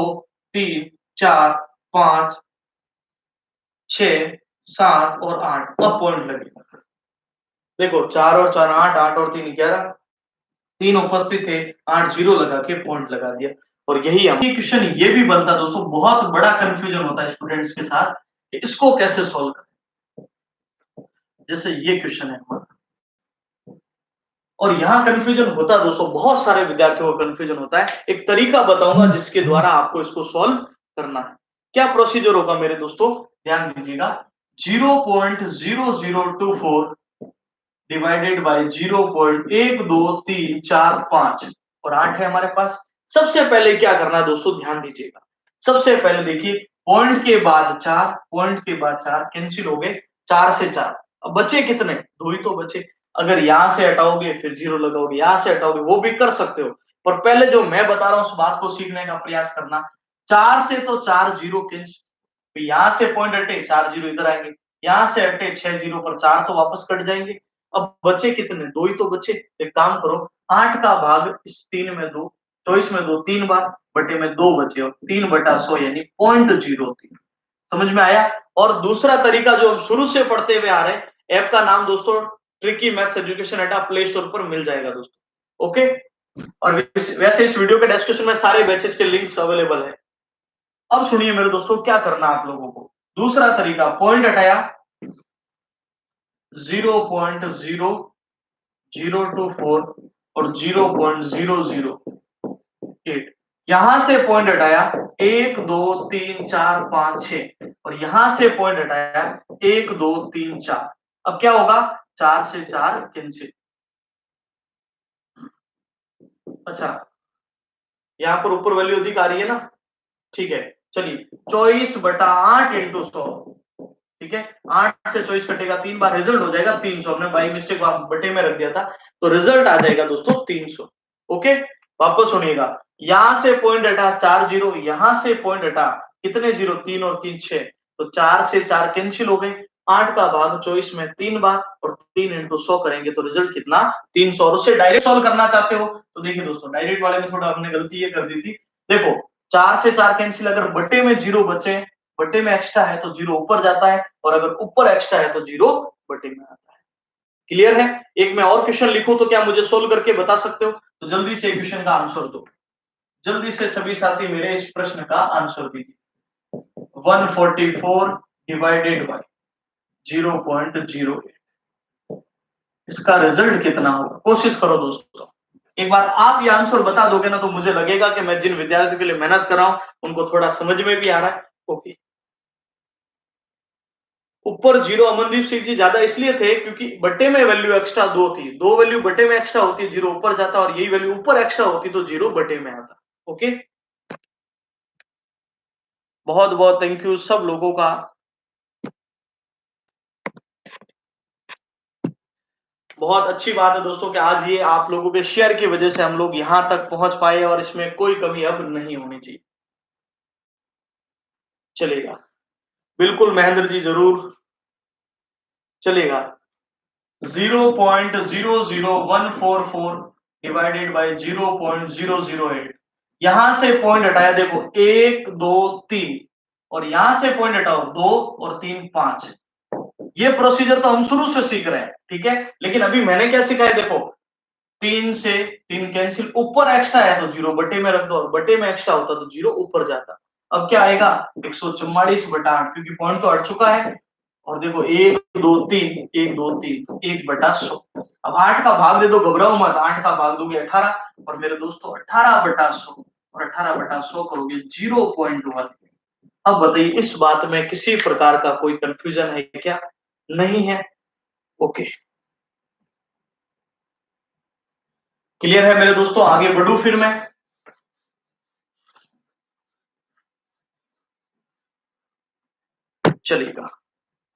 [SPEAKER 1] 3 4 5 6 7 और 8 अब पॉइंट लगेगा देखो 4 और 4 8 8 और 3 11 तीन उपस्थित थे 8 जीरो लगा के पॉइंट लगा दिया और यही हम क्वेश्चन ये भी बनता है दोस्तों बहुत बड़ा कंफ्यूजन होता है स्टूडेंट्स के साथ कि इसको कैसे सॉल्व करें जैसे ये क्वेश्चन है हमारा और यहाँ कंफ्यूजन होता है दोस्तों बहुत सारे विद्यार्थियों को कंफ्यूजन होता है एक तरीका बताऊंगा जिसके द्वारा आपको इसको सॉल्व करना है क्या प्रोसीजर होगा मेरे दोस्तों ध्यान दीजिएगा 0.0024 डिवाइडेड बाय 0.1234 और 8 है हमारे पास सबसे पहले क्या करना है दोस्तों ध्यान दीजिएगा सबसे पहले देखिए पॉइंट के बाद 4 पॉइंट के बाद 4 कैंसिल हो गए 4 से 4 अब बचे कितने दो ही तो बचे अगर यहां से हटाओगे फिर जीरो लगाओगे यहां से हटाओगे वो भी कर सकते हो पर पहले जो मैं बता रहा हूं उस बात को सीखने का प्रयास करना 4 से तो 4 जीरो कैंसिल यहां से पॉइंट हटे 4 जीरो इधर आएंगे यहां से हटे 6 जीरो पर 4 तो वापस कट जाएंगे अब बचे कितने दो ही तो बचे एक काम करो 8 का भाग इस 3 में दो 24 में दो 3 बार बटे में 2 बचे और 3/100 यानी 0.03 समझ में आया और दूसरा तरीका जो हम शुरू से पढ़ते हुए आ रहे हैं ऐप का नाम दोस्तों tricky maths education at play store पर मिल जाएगा दोस्तों ओके और वैसे इस वीडियो के डिस्क्रिप्शन में सारे बैचेस के लिंक्स अवेलेबल है अब सुनिए मेरे दोस्तों क्या करना आप लोगों को दूसरा तरीका पॉइंट हटाया 0.0024 और 0.008 यहां से पॉइंट हटाया 1 2 3 4 5 6 और यहां से पॉइंट हटाया 1 2 3 4 अब क्या होगा 4 से 4 कैंसिल अच्छा यहाँ पर ऊपर वैल्यू अधिक आ रही है ना ठीक है चलिए 24/8 इंटू 100 ठीक है 8 से 24 कटेगा 3 बार रिजल्ट हो जाएगा 300 हमने बाई मिस्टेक बटे में रख दिया था तो रिजल्ट आ जाएगा दोस्तों 300 ओके वापस सुनिएगा यहां से पॉइंट हटा 4 जीरो यहां से पॉइंट हटा कितने जीरो 3 और 3 6 तो 4 से 4 कैंसिल हो गए 8 का भाग 24 में 3 बार और 3 इंटू 100 करेंगे तो रिजल्ट कितना 300 और उससे डायरेक्ट सॉल्व करना चाहते हो तो देखिए दोस्तों डायरेक्ट वाले में थोड़ा हमने गलती ये कर दी थी देखो 4 से 4 कैंसिल अगर बटे में जीरो बचे बटे में एक्स्ट्रा है तो जीरो ऊपर जाता है और अगर ऊपर एक्स्ट्रा है तो जीरो बटे में आता है क्लियर है एक मैं और क्वेश्चन लिखूं तो क्या मुझे सोल्व करके बता सकते हो तो जल्दी से क्वेश्चन का आंसर दो जल्दी से सभी साथी मेरे इस प्रश्न का आंसर दीजिए 144 डिवाइडेड बाय 0.08 इसका रिजल्ट कितना होगा कोशिश करो दोस्तों एक बार आप ये आंसर बता दोगे ना तो मुझे लगेगा कि मैं जिन विद्यार्थियों के लिए मेहनत कर रहा हूं उनको थोड़ा समझ में भी आ रहा है ओके ऊपर जीरो अमनदीप सिंह जी ज्यादा इसलिए थे क्योंकि बटे में वैल्यू एक्स्ट्रा दो थी दो वैल्यू बटे में एक्स्ट्रा होती जीरो ऊपर जाता और यही वैल्यू ऊपर एक्स्ट्रा होती तो जीरो बटे में आता ओके बहुत बहुत थैंक यू सब लोगों का बहुत अच्छी बात है दोस्तों कि आज ये आप लोगों के शेयर की वजह से हम लोग यहां तक पहुंच पाए और इसमें कोई कमी अब नहीं होनी चाहिए चलेगा बिल्कुल महेंद्र जी जरूर चलेगा 0.00144 डिवाइडेड बाय 0.008 यहां से पॉइंट हटाया देखो 1 2 3 और यहां से पॉइंट हटाओ 2 और 3 5 ये प्रोसीजर तो हम शुरू से सीख रहे हैं ठीक है लेकिन अभी मैंने क्या सिखाया देखो 3 से 3 कैंसिल, ऊपर एक्स्ट्रा है तो 0 बटे में रख दो, और बटे में एक्स्ट्रा होता तो 0 ऊपर जाता। अब क्या आएगा 144/8, क्योंकि पॉइंट तो हट चुका है। और देखो 1 2 3 1 2 3 1/100। अब 8 का भाग दे दो, घबराओ मत, 8 का भाग दोगे 18, और मेरे दोस्तों 18/100, और 18/100 करोगे 0.1। अब बताइए इस बात में किसी प्रकार का कोई कंफ्यूजन है क्या? नहीं है। ओके, क्लियर है मेरे दोस्तों? आगे बढ़ू फिर मैं। चलिएगा,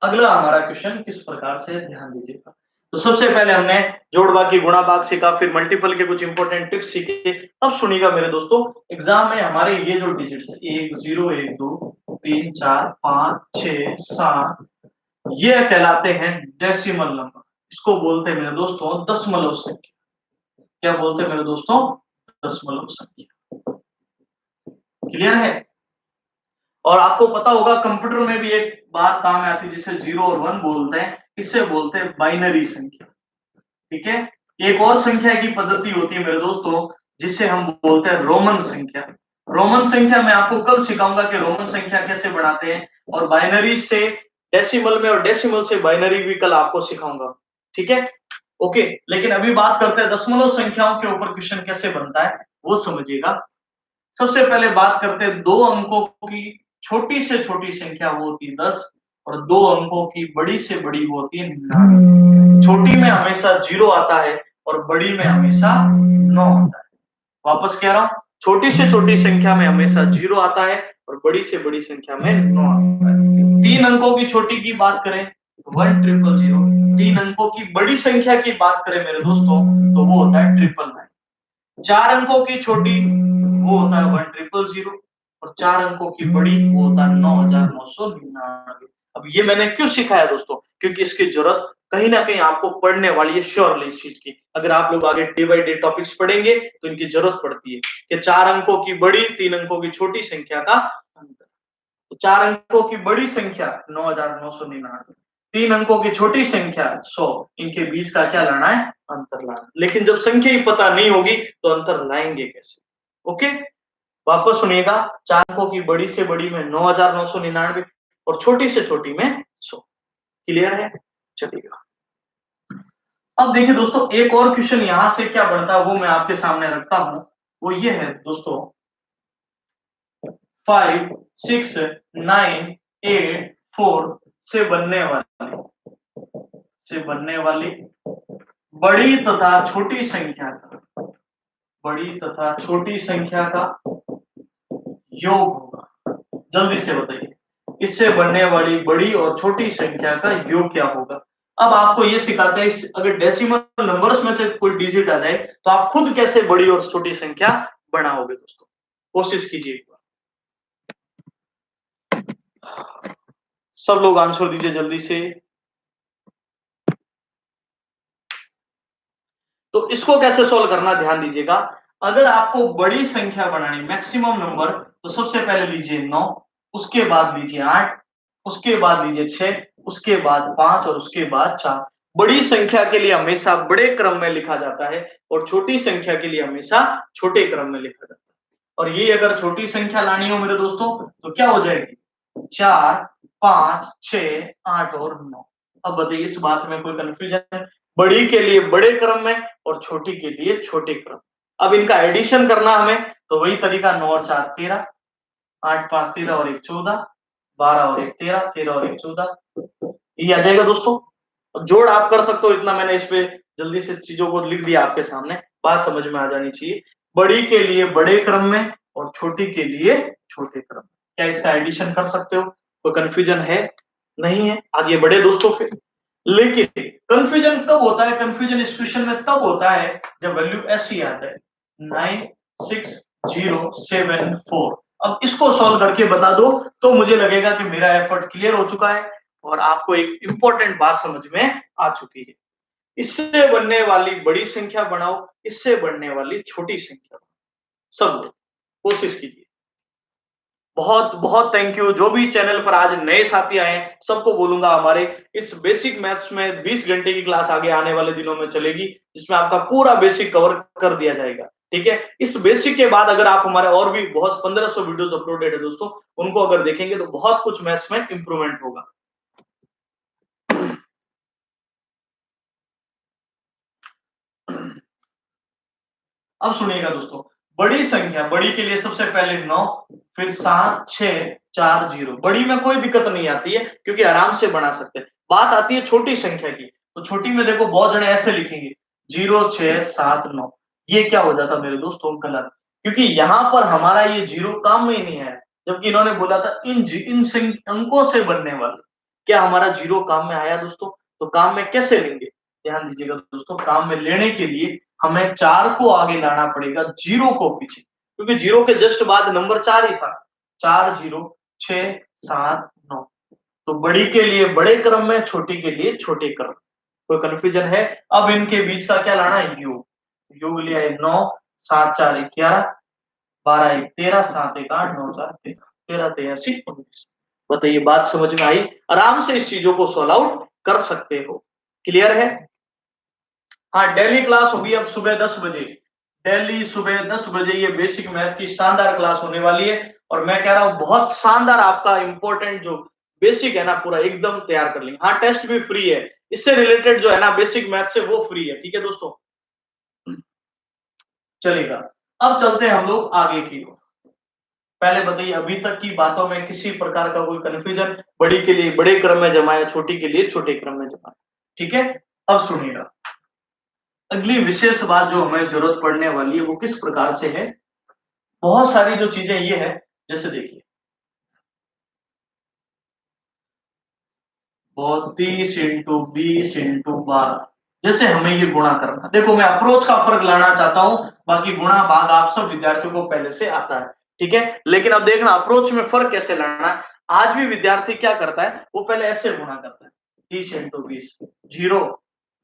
[SPEAKER 1] अगला हमारा क्वेश्चन किस प्रकार से, ध्यान दीजिएगा। तो सबसे पहले हमने जोड़ भाग की गुणा भाग सीखा, फिर मल्टीपल के कुछ इंपॉर्टेंट ट्रिक्स सीखे। अब सुनिएगा मेरे दोस्तों, एग्जाम में हमारे ये जो डिजिट्स है 1 0 1 2 3 4 5 6 7, ये कहलाते हैं डेसिमल नंबर। इसको बोलते हैं मेरे दोस्तों दशमलव संख्या। क्या बोलते हैं मेरे दोस्तों? दशमलव संख्या। क्लियर है? और आपको पता होगा कंप्यूटर में भी एक बात काम में आती है जिसे 0 और 1 बोलते हैं, इससे बोलते हैं बाइनरी संख्या। ठीक है? एक और संख्या की पद्धति होती है मेरे दोस्तों जिसे हम बोलते हैं रोमन संख्या। रोमन संख्या मैं आपको कल सिखाऊंगा कि रोमन संख्या कैसे बनाते हैं, और बाइनरी से डेसिमल में और डेसिमल से बाइनरी भी कल आपको सिखाऊंगा। ठीक है? ओके, लेकिन अभी बात करते हैं दशमलव संख्याओं के ऊपर क्वेश्चन कैसे बनता है, वो समझिएगा। सबसे पहले बात करते हैं दो अंकों की छोटी से छोटी संख्या, वो होती है 10, और दो अंकों की बड़ी से बड़ी वो होती है 99। छोटी में हमेशा 0 आता है और बड़ी में हमेशा 9 आता है। वापस कह रहा हूं, छोटी से छोटी संख्या में हमेशा 0 आता है और बड़ी से बड़ी संख्या में 9 आता है। 3 अंकों की छोटी की बात करें 1,000,000। 3 अंकों की बड़ी संख्या की बात करें मेरे दोस्तों तो वो होता है 999। 4 अंकों की छोटी वो होता है 1,000,000, और 4 अंकों की बड़ी वो होता है 9,999। अब ये मैंने क्यों सिखाया दोस्तों? क्योंकि इसकी जरूरत कहीं ना कहीं आपको पढ़ने वाली है श्योरली इस चीज की। अगर आप लोग आगे डे बाय डे टॉपिक्स पढ़ेंगे तो इनकी जरूरत पड़ती है कि 4 अंकों की बड़ी 3 अंकों की छोटी संख्या का अंतर। तो 4 अंकों की बड़ी संख्या 9,999, 3 अंकों की छोटी संख्या 100, इनके बीच का क्या लाना है? अंतर लाना। लेकिन जब संख्या ही पता नहीं होगी तो अंतर लाएंगे कैसे? ओके, वापस सुनिएगा। 4 अंकों की बड़ी से बड़ी में 9,999 और छोटी से छोटी में 100। क्लियर है? चलिएगा, अब देखिए दोस्तों एक और क्वेश्चन यहां से क्या बनता है वो मैं आपके सामने रखता हूं। वो ये है दोस्तों 5 6 9 8 4 से बनने वाली बड़ी तथा छोटी संख्या का, बड़ी तथा छोटी संख्या का योग होगा। जल्दी से बताइए, इससे बनने वाली बड़ी और छोटी संख्या का योग क्या होगा? अब आपको ये सिखाते हैं अगर डेसिमल नंबर्स में से कोई डिजिट आ जाए तो आप खुद कैसे बड़ी और छोटी संख्या बनाओगे दोस्तों। कोशिश कीजिए एक बार, सब लोग आंसर दीजिए जल्दी से। तो इसको कैसे सोल्व करना ध्यान दीजिएगा। अगर आपको बड़ी संख्या बनानी मैक्सिमम नंबर, तो सबसे पहले लीजिए 9, उसके बाद लीजिए 8, उसके बाद लीजिए 6, उसके बाद 5 और उसके बाद 4। बड़ी संख्या के लिए हमेशा बड़े क्रम में लिखा जाता है और छोटी संख्या के लिए हमेशा छोटे क्रम में लिखा जाता है। और ये अगर छोटी संख्या लानी हो मेरे दोस्तों तो क्या हो जाएगी? 4 5 6 8 और 9। अब बताइए इस बात में कोई कंफ्यूजन है? बड़ी के लिए बड़े क्रम में और छोटी के लिए छोटे क्रम। अब इनका एडिशन करना हमें तो वही तरीका, 9 और 4 13, 8 5 13 और 1 14, 12 और 1 13, 13 और 1 14, ये आ जाएगा दोस्तों। अब जोड़ आप कर सकते हो, इतना मैंने इस पे जल्दी से चीजों को लिख दिया आपके सामने, बात समझ में आ जानी चाहिए। बड़ी के लिए बड़े क्रम में और छोटी के लिए छोटे क्रम। क्या इसका एडिशन कर सकते हो? कोई कंफ्यूजन है? नहीं है? आगे बढ़े दोस्तों फिर। लेकिन कंफ्यूजन कब होता है? कंफ्यूजन इस क्वेश्चन में तब होता है जब वैल्यू ऐसी आ जाए 96074। अब इसको सॉल्व करके बता दो तो मुझे लगेगा कि मेरा एफर्ट क्लियर हो चुका है और आपको एक इंपॉर्टेंट बात समझ में आ चुकी है। इससे बनने वाली बड़ी संख्या बनाओ, इससे बनने वाली छोटी संख्या बनाओ। सब लोग कोशिश कीजिए, बहुत बहुत थैंक यू। जो भी चैनल पर आज नए साथी आए हैं सबको बोलूंगा हमारे इस बेसिक मैथ्स में 20 घंटे की क्लास आगे आने वाले दिनों में चलेगी, जिसमें आपका पूरा बेसिक कवर कर दिया जाएगा। ठीक है, इस बेसिक के बाद अगर आप हमारे और भी बहुत 1500 वीडियोस अपलोडेड है दोस्तों, उनको अगर देखेंगे तो बहुत कुछ मैथ्स में इंप्रूवमेंट होगा। अब सुनिएगा दोस्तों, बड़ी संख्या, बड़ी के लिए सबसे पहले 9, फिर 7, 6, 4, 0। बड़ी में कोई दिक्कत नहीं आती है क्योंकि आराम से बना सकते हैं। बात आती है छोटी संख्या की, तो छोटी में देखो बहुत जने ऐसे लिखेंगे 0, 6, 7, 9। ये क्या हो जाता मेरे दोस्तों गलत, क्योंकि यहाँ पर हमारा ये 0 काम में ही नहीं आया, जबकि इन्होंने बोला था इन अंकों से बनने वाले। क्या हमारा 0 काम में आया दोस्तों? तो काम में कैसे लेंगे? ध्यान दीजिएगा दोस्तों, काम में लेने के लिए हमें 4 को आगे लाना पड़ेगा 0 को पीछे, क्योंकि 0 के जस्ट बाद नंबर 4 ही था। 4, 0, 6, 7, 9। तो बड़ी के लिए बड़े क्रम में, छोटी के लिए छोटे क्रम। कोई कंफ्यूजन है? अब इनके बीच का क्या लाना है? योग। योग लिया है 9, 7, 4, 11, 12, 1, 13, 7, 1, 8, 9, 4, 13, 13, 83, 19। बताइए, बात समझ में आई? आराम से इस चीजों को सॉल्व आउट कर सकते हो। क्लियर है? हाँ, डेली क्लास होगी अब सुबह 10 बजे। डेली सुबह 10 बजे ये बेसिक मैथ की शानदार क्लास होने वाली है, और मैं कह रहा हूँ बहुत शानदार आपका इंपॉर्टेंट जो बेसिक है ना पूरा एकदम तैयार कर लेंगे। हाँ, टेस्ट भी फ्री है, इससे रिलेटेड जो है ना बेसिक मैथ से वो फ्री है। ठीक है दोस्तों, चलेगा। अब चलते हैं हम लोग आगे की ओर। पहले बताइए, अभी तक की बातों में किसी प्रकार का कोई कंफ्यूजन? बड़ी के लिए बड़े क्रम में जमाया, छोटी के लिए छोटे क्रम में जमाया। ठीक है, अब सुनिएगा, अगली विशेष बात जो हमें जरूरत पड़ने वाली है वो किस प्रकार से है। बहुत सारी जो चीजें ये है, जैसे देखिए, बहुत 30 इंटू 20 इंटू 12, जैसे हमें ये गुणा करना। देखो, मैं अप्रोच का फर्क लाना चाहता हूं, बाकी गुणा भाग आप सब विद्यार्थियों को पहले से आता है। ठीक है, लेकिन अब देखना अप्रोच में फर्क कैसे लाना है। आज भी विद्यार्थी क्या करता है, वो पहले ऐसे गुणा करता है, 30 इंटू 20, 0,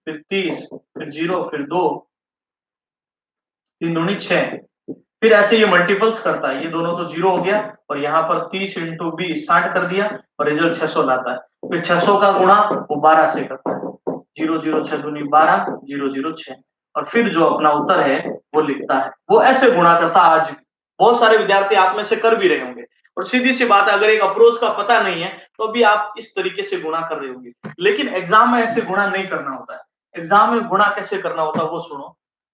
[SPEAKER 1] फिर 30, फिर 0, फिर 2, 3 दूनी 6, फिर ऐसे ये मल्टीपल्स करता है। ये दोनों तो 0 हो गया, और यहाँ पर 30 इंटू 20 60 कर दिया, और रिजल्ट 600 लाता है। फिर 600 का गुणा वो 12 से करता है, 0, 0, 6 दूनी 12, 0, 0, 6, और फिर जो अपना उत्तर है वो लिखता है। वो ऐसे गुणा करता है। आज बहुत सारे विद्यार्थी आप में से कर भी रहे होंगे, और सीधी सी बात है, अगर एक अप्रोच का पता नहीं है तो भी आप इस तरीके से गुणा कर रहे होंगे। लेकिन एग्जाम में ऐसे गुणा नहीं करना होता है। एग्जाम में गुणा कैसे करना होता है वो सुनो।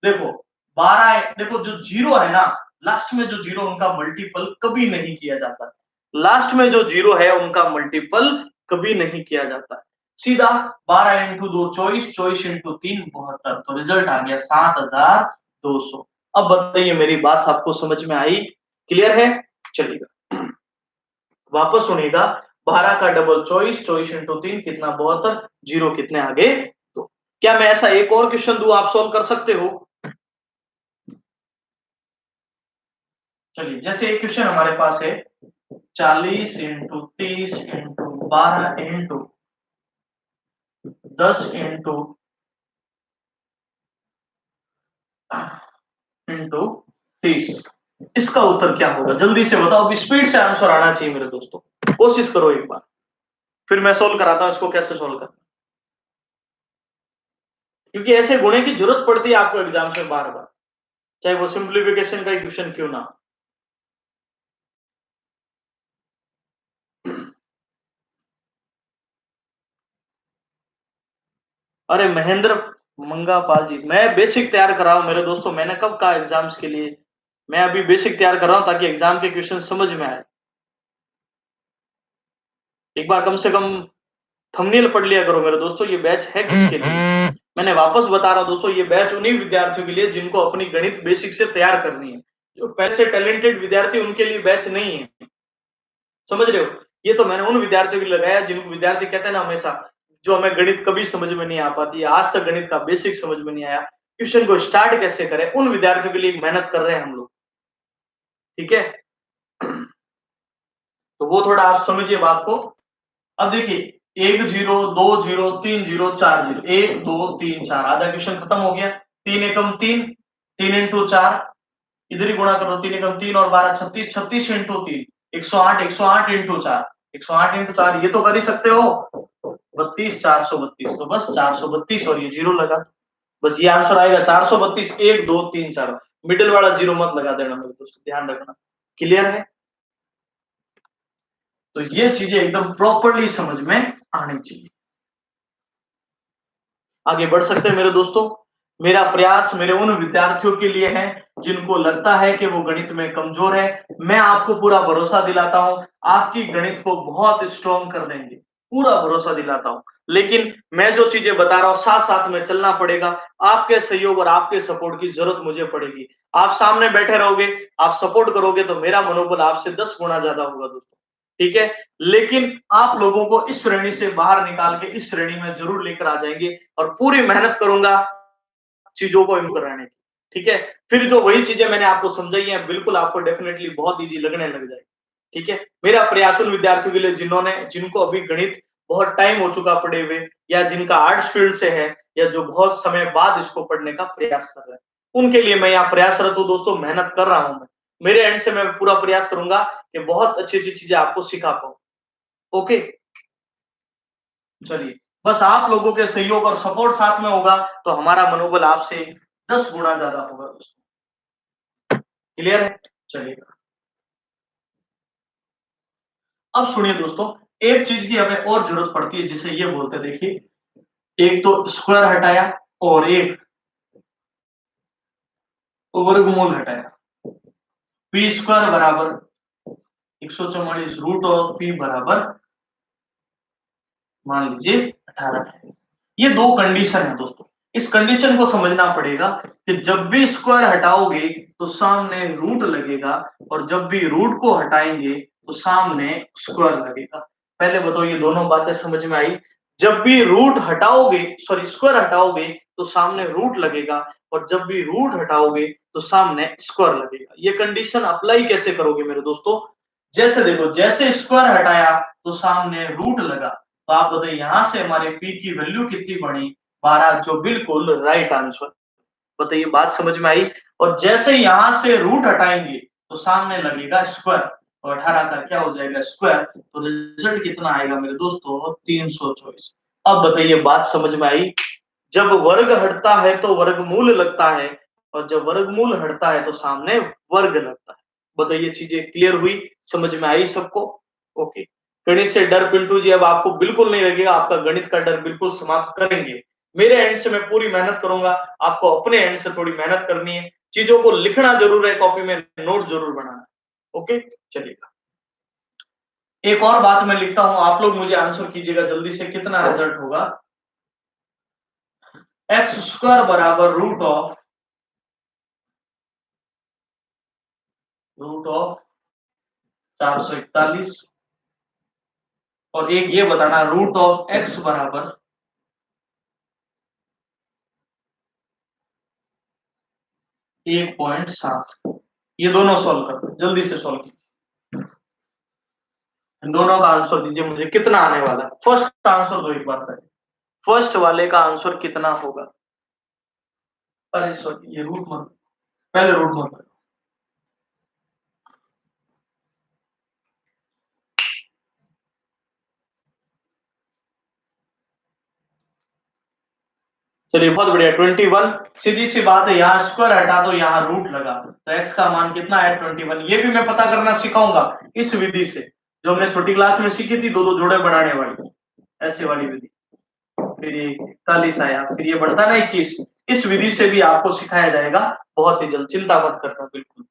[SPEAKER 1] देखो, 12 देखो, जो 0 है ना, लास्ट में जो 0 उनका मल्टीपल कभी नहीं किया जाता। लास्ट में जो 0 है उनका मल्टीपल कभी नहीं किया जाता। सीधा 12 इंटू 2 24, 24 इंटू 3 72, तो रिजल्ट आ गया 7200। अब बताइए, मेरी बात आपको समझ में आई? क्लियर है? चलिएगा, वापस सुनिएगा। 12 का डबल 24, 24 इंटू 3 कितना? 72, 0 कितने आगे? तो क्या मैं ऐसा एक और क्वेश्चन दूं, आप सोल्व कर सकते हो? चलिए, जैसे एक क्वेश्चन हमारे पास है, 40 इंटू 30 इंटू 12 इंटू 10 इंटू 30, इसका उत्तर क्या होगा? जल्दी से बताओ, स्पीड से आंसर आना चाहिए मेरे दोस्तों। कोशिश करो एक बार, फिर मैं सोल्व कराता हूं इसको कैसे सोल्व करना, क्योंकि ऐसे गुणे की जरूरत पड़ती है आपको एग्जाम में बार बार, चाहे वो सिंप्लीफिकेशन का ही क्वेश्चन क्यों ना। अरे महेंद्र मंगापाल जी, मैं बेसिक तैयार कर रहा हूं मेरे दोस्तों। मैंने कब कहा एग्जाम्स के लिए? मैं अभी बेसिक तैयार कर रहा हूं ताकि एग्जाम के क्वेश्चन समझ में आए। एक बार कम से कम थंबनेल पढ़ लिया करो मेरे दोस्तों, ये बैच है किसके लिए? मैंने वापस बता रहा हूं दोस्तों, ये बैच उन्हीं विद्यार्थियों के लिए जिनको अपनी गणित बेसिक से तैयार करनी है। जो पैसे टैलेंटेड विद्यार्थी, उनके लिए बैच नहीं है। समझ रहे हो? ये तो मैंने उन विद्यार्थियों के लिए लगाया जिनको विद्यार्थी कहते हैं ना हमेशा, जो हमें गणित कभी समझ में नहीं आ पाती, आज तक गणित का बेसिक समझ में नहीं आया, क्वेश्चन को स्टार्ट कैसे करें, उन विद्यार्थियों के लिए मेहनत कर रहे हैं हम लोग। ठीक है, तो वो थोड़ा आप समझिए बात को। अब देखिए, 1 0 2 0 3 0 4 0, 1 2 3 4, आधा क्वेश्चन खत्म हो गया। 3 एकम 3, 3 इंटू 4, इधर ही गुणा करो, 3 एकम 3 और 12 36, 36 इंटू 3, 108 इंटू 4, 108 इंटू 4 ये तो कर ही सकते हो, 32 432, तो बस 432 और ये जीरो लगा, बस ये आंसर आएगा 432, 1 2 3 4, मिडिल वाला जीरो मत लगा देना मेरे दोस्त, ध्यान रखना। क्लियर है? तो ये चीजें एकदम प्रॉपरली समझ में आनी चाहिए। आगे बढ़ सकते हैं मेरे दोस्तों। मेरा प्रयास मेरे उन विद्यार्थियों के लिए है जिनको लगता है कि वो गणित में कमजोर है। मैं आपको पूरा भरोसा दिलाता हूं, आपकी गणित को बहुत स्ट्रॉन्ग कर देंगे, पूरा भरोसा दिलाता हूं। लेकिन मैं जो चीजें बता रहा हूं साथ साथ में चलना पड़ेगा। आपके सहयोग और आपके सपोर्ट की जरूरत मुझे पड़ेगी। आप सामने बैठे रहोगे, आप सपोर्ट करोगे तो मेरा मनोबल आपसे 10 गुना ज्यादा होगा दोस्तों, ठीक है। लेकिन आप लोगों को इस श्रेणी से बाहर निकाल के इस श्रेणी में जरूर लेकर आ जाएंगे और पूरी मेहनत करूंगा चीजों को इम्प्रूव कराने की, ठीक है। फिर जो वही चीजें मैंने आपको समझाई हैं बिल्कुल आपको डेफिनेटली बहुत इजी लगने लग जाएगी, ठीक है। मेरा प्रयास उन विद्यार्थियों के लिए जिनको अभी गणित बहुत टाइम हो चुका पढ़े हुए, या जिनका आर्ट्स फील्ड से है, या जो बहुत समय बाद इसको पढ़ने का प्रयास कर रहे हैं, उनके लिए मैं यहाँ प्रयासरत हूँ दोस्तों, मेहनत कर रहा हूँ मैं। मेरे एंड से मैं पूरा प्रयास करूंगा कि बहुत अच्छी अच्छी चीजें आपको सिखा पाऊं। ओके, चलिए, बस आप लोगों के सहयोग और सपोर्ट साथ में होगा तो हमारा मनोबल आपसे 10 गुना ज्यादा होगा दोस्तों। क्लियर है? चलिए, अब सुनिए दोस्तों, एक चीज की हमें और जरूरत पड़ती है जिसे ये बोलते हैं, देखिए, एक तो स्क्वायर हटाया और एक वर्गमूल हटाया। पी स्क्वायर बराबर 144 रूट और पी बराबर मान लीजिए 18 है। ये दो कंडीशन है दोस्तों, इस कंडीशन को समझना पड़ेगा कि जब भी स्क्वायर हटाओगे तो सामने रूट लगेगा, और जब भी रूट को हटाएंगे तो सामने स्क्वायर लगेगा। पहले बताओ ये दोनों बातें समझ में आई? जब भी रूट हटाओगे, सॉरी स्क्वायर हटाओगे तो सामने रूट लगेगा, और जब भी रूट हटाओगे तो सामने स्क्वायर लगेगा। ये कंडीशन अप्लाई कैसे करोगे मेरे दोस्तों? जैसे देखो, जैसे स्क्वायर हटाया तो सामने रूट लगा, तो आप बताइए यहां से हमारे पी की वैल्यू कितनी बनी? 12, जो बिल्कुल राइट आंसर। बताइए बात समझ में आई? और जैसे यहां से रूट हटाएंगे तो सामने लगेगा स्क्वायर, और 18 का क्या हो जाएगा? स्क्वायर। तो रिजल्ट कितना आएगा मेरे दोस्तों? 324। अब बताइए बात समझ में आई? जब वर्ग हटता है तो वर्गमूल लगता है, और जब वर्गमूल हटता है तो सामने वर्ग लगता है। बताइए चीजें क्लियर हुई, समझ में आई सबको? ओके, गणित से डर पिंटू जी अब आपको बिल्कुल नहीं लगेगा, आपका गणित का डर बिल्कुल समाप्त करेंगे। मेरे एंड से मैं पूरी मेहनत करूंगा, आपको अपने एंड से थोड़ी मेहनत करनी है, चीजों को लिखना जरूर है, कॉपी में नोट जरूर बनाना है। ओके, चलिएगा। एक और बात मैं लिखता हूं, आप लोग मुझे आंसर कीजिएगा जल्दी से, कितना रिजल्ट होगा? एक्स स्क्वायर बराबर रूट ऑफ 441, और एक ये बताना रूट ऑफ एक्स बराबर 1.7। ये दोनों सॉल्व करते, जल्दी से सॉल्व कीजिए, इन दोनों का आंसर दीजिए मुझे, कितना आने वाला है? फर्स्ट आंसर दो एक बार पहले, फर्स्ट वाले का आंसर कितना होगा? अरे सॉरी, ये रूट मत, पहले रूट मत। चलिए बहुत बढ़िया, 21। सीधी सी बात है, यहाँ स्क्वायर हटा तो यहाँ रूट लगा, तो एक्स का मान कितना है? 21। ये भी मैं पता करना सिखाऊंगा इस विधि से, जो हमने छोटी क्लास में सीखी थी, दो दो जोड़े बनाने वाली, ऐसे वाली विधि। फिर ये 41 आया, फिर ये बढ़ता ना 21। इस विधि से भी आपको सिखाया जाएगा बहुत ही जल्द, चिंता मत करना बिल्कुल।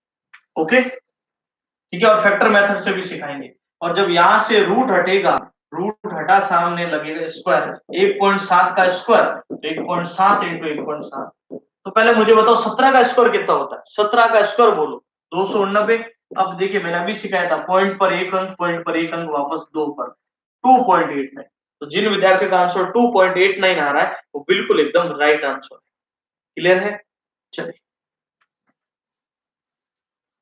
[SPEAKER 1] ओके, ठीक है, और फैक्टर मेथड से भी सिखाएंगे। और जब यहां से रूट हटेगा, रूट हटा सामने लगेगा स्क्वायर, 1.7 का स्क्वायर, 1.7 इंटू 1.7। तो पहले मुझे बताओ 17 का स्क्वायर कितना होता है? 17 का स्क्वायर बोलो, 289। अब देखिए मैंने अभी सिखाया था, पॉइंट पर एक अंक, पॉइंट पर एक अंक, वापस दो पर, 2.89। तो जिन विद्यार्थियों का आंसर 2.89 आ रहा है वो बिल्कुल एकदम राइट आंसर है। क्लियर है? चलिए,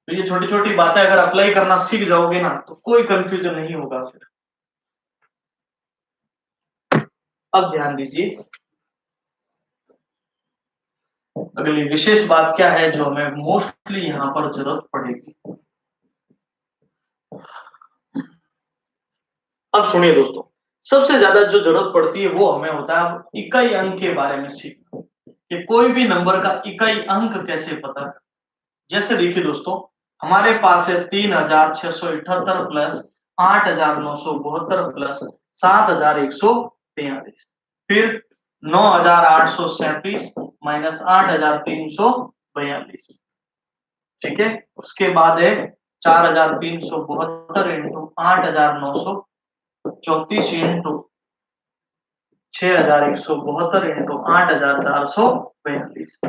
[SPEAKER 1] तो ये छोटी छोटी बातें अगर अप्लाई करना सीख जाओगे ना तो कोई कंफ्यूजन नहीं होगा फिर। अब ध्यान दीजिए, अगली विशेष बात क्या है जो हमें मोस्टली यहाँ पर जरूरत पड़ेगी। अब सुनिए दोस्तों, सबसे ज्यादा जो जरूरत पड़ती है वो हमें होता है अब इकाई अंक के बारे में सीखना, कि कोई भी नंबर का इकाई अंक कैसे पता करें। जैसे देखिए दोस्तों, हमारे पास है 3678 प्लस 8972 प्लस 7143, फिर 9837 माइनस 8342, ठीक है। उसके बाद है 4372 इंटू 8934 इंटू 6172 इंटू 8442।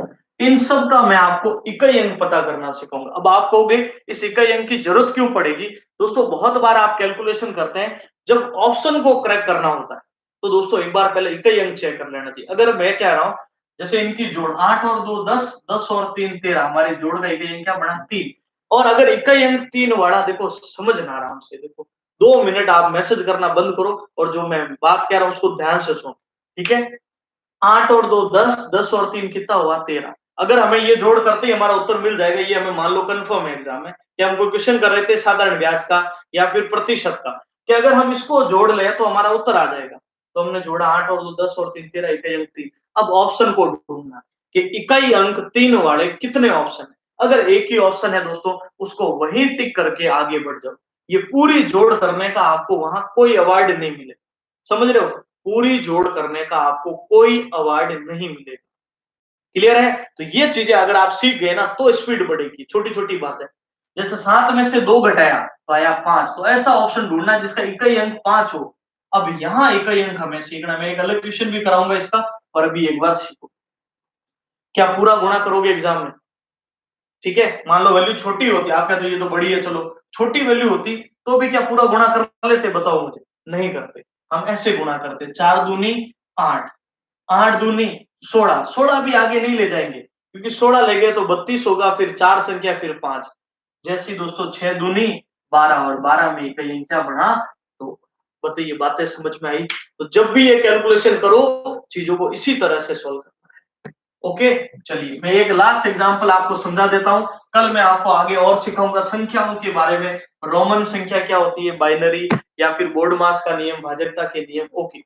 [SPEAKER 1] इन सब का मैं आपको इकाई अंक पता करना सिखाऊंगा। अब आप कहोगे इस इकाई अंक की जरूरत क्यों पड़ेगी? दोस्तों बहुत बार आप कैलकुलेशन करते हैं जब ऑप्शन को क्रैक करना होता है, तो दोस्तों एक बार पहले इकाई अंक चेक कर लेना चाहिए। अगर मैं कह रहा हूं जैसे इनकी जोड़ 8 और 2 10, 10 और 3 13, हमारी जोड़ का इकाई अंक क्या बना 3। और अगर इकाई अंक 3 वाला देखो, समझना आराम से देखो, 2 मिनट आप मैसेज करना बंद करो और जो मैं बात कह रहा हूं उसको ध्यान से सुनो, ठीक है। 8 और 2 10, 10 और 3 कितना हुआ 13। अगर हमें ये जोड़ करते ही हमारा उत्तर मिल जाएगा, ये हमें मान लो कंफर्म है एग्जाम में कि हम कोई क्वेश्चन कर रहे थे साधारण ब्याज का या फिर प्रतिशत का, कि अगर हम इसको जोड़ ले तो हमारा उत्तर आ जाएगा। तो हमने जोड़ा 8 और 2 10 और 3 13, इकाई अंक 3। अब ऑप्शन को ढूंढना कि इकाई अंक 3 वाले कितने ऑप्शन है। अगर एक ही ऑप्शन है दोस्तों, उसको वही टिक करके आगे बढ़ जाओ। ये पूरी जोड़ करने का आपको वहां कोई अवार्ड नहीं मिले, समझ रहे हो? पूरी जोड़ करने का आपको कोई अवार्ड नहीं मिलेगा। क्लियर है? तो ये चीजें अगर आप सीख गए ना तो स्पीड बढ़ेगी। छोटी छोटी बात है, जैसे 7 में से 2 घटाया तो आया 5, तो ऐसा ऑप्शन ढूंढना है जिसका इकाई अंक 5 हो। अब यहाँ इकाई अंक हमें सीखना, मैं एक अलग क्वेश्चन भी कराऊंगा इसका, पर अभी एक बार सीखो। क्या पूरा गुणा करोगे एग्जाम में? ठीक है, मान लो वैल्यू छोटी होती, आप कहते हो ये तो बड़ी है, चलो छोटी वैल्यू होती तो भी क्या पूरा गुणा कर लेते? बताओ मुझे। नहीं करते, हम ऐसे गुणा करते, 4 दूनी 8, 8 दूनी 16, 16 भी आगे नहीं ले जाएंगे क्योंकि 16 ले गए तो 32 होगा, फिर 4 संख्या, फिर 5। जैसी दोस्तों 6 दूनी 12 और 12 में कहीं क्या बढ़ा, तो बताइए बातें समझ में आई? तो जब भी ये कैलकुलेशन करो, चीजों को इसी तरह से सोल्व करना है। ओके, चलिए मैं एक लास्ट एग्जांपल आपको समझा देता हूं। कल मैं आपको आगे और सिखाऊंगा संख्याओं के बारे में, रोमन संख्या क्या होती है, बाइनरी या फिर बोर्डमास का नियम, भाजकता के नियम। ओके,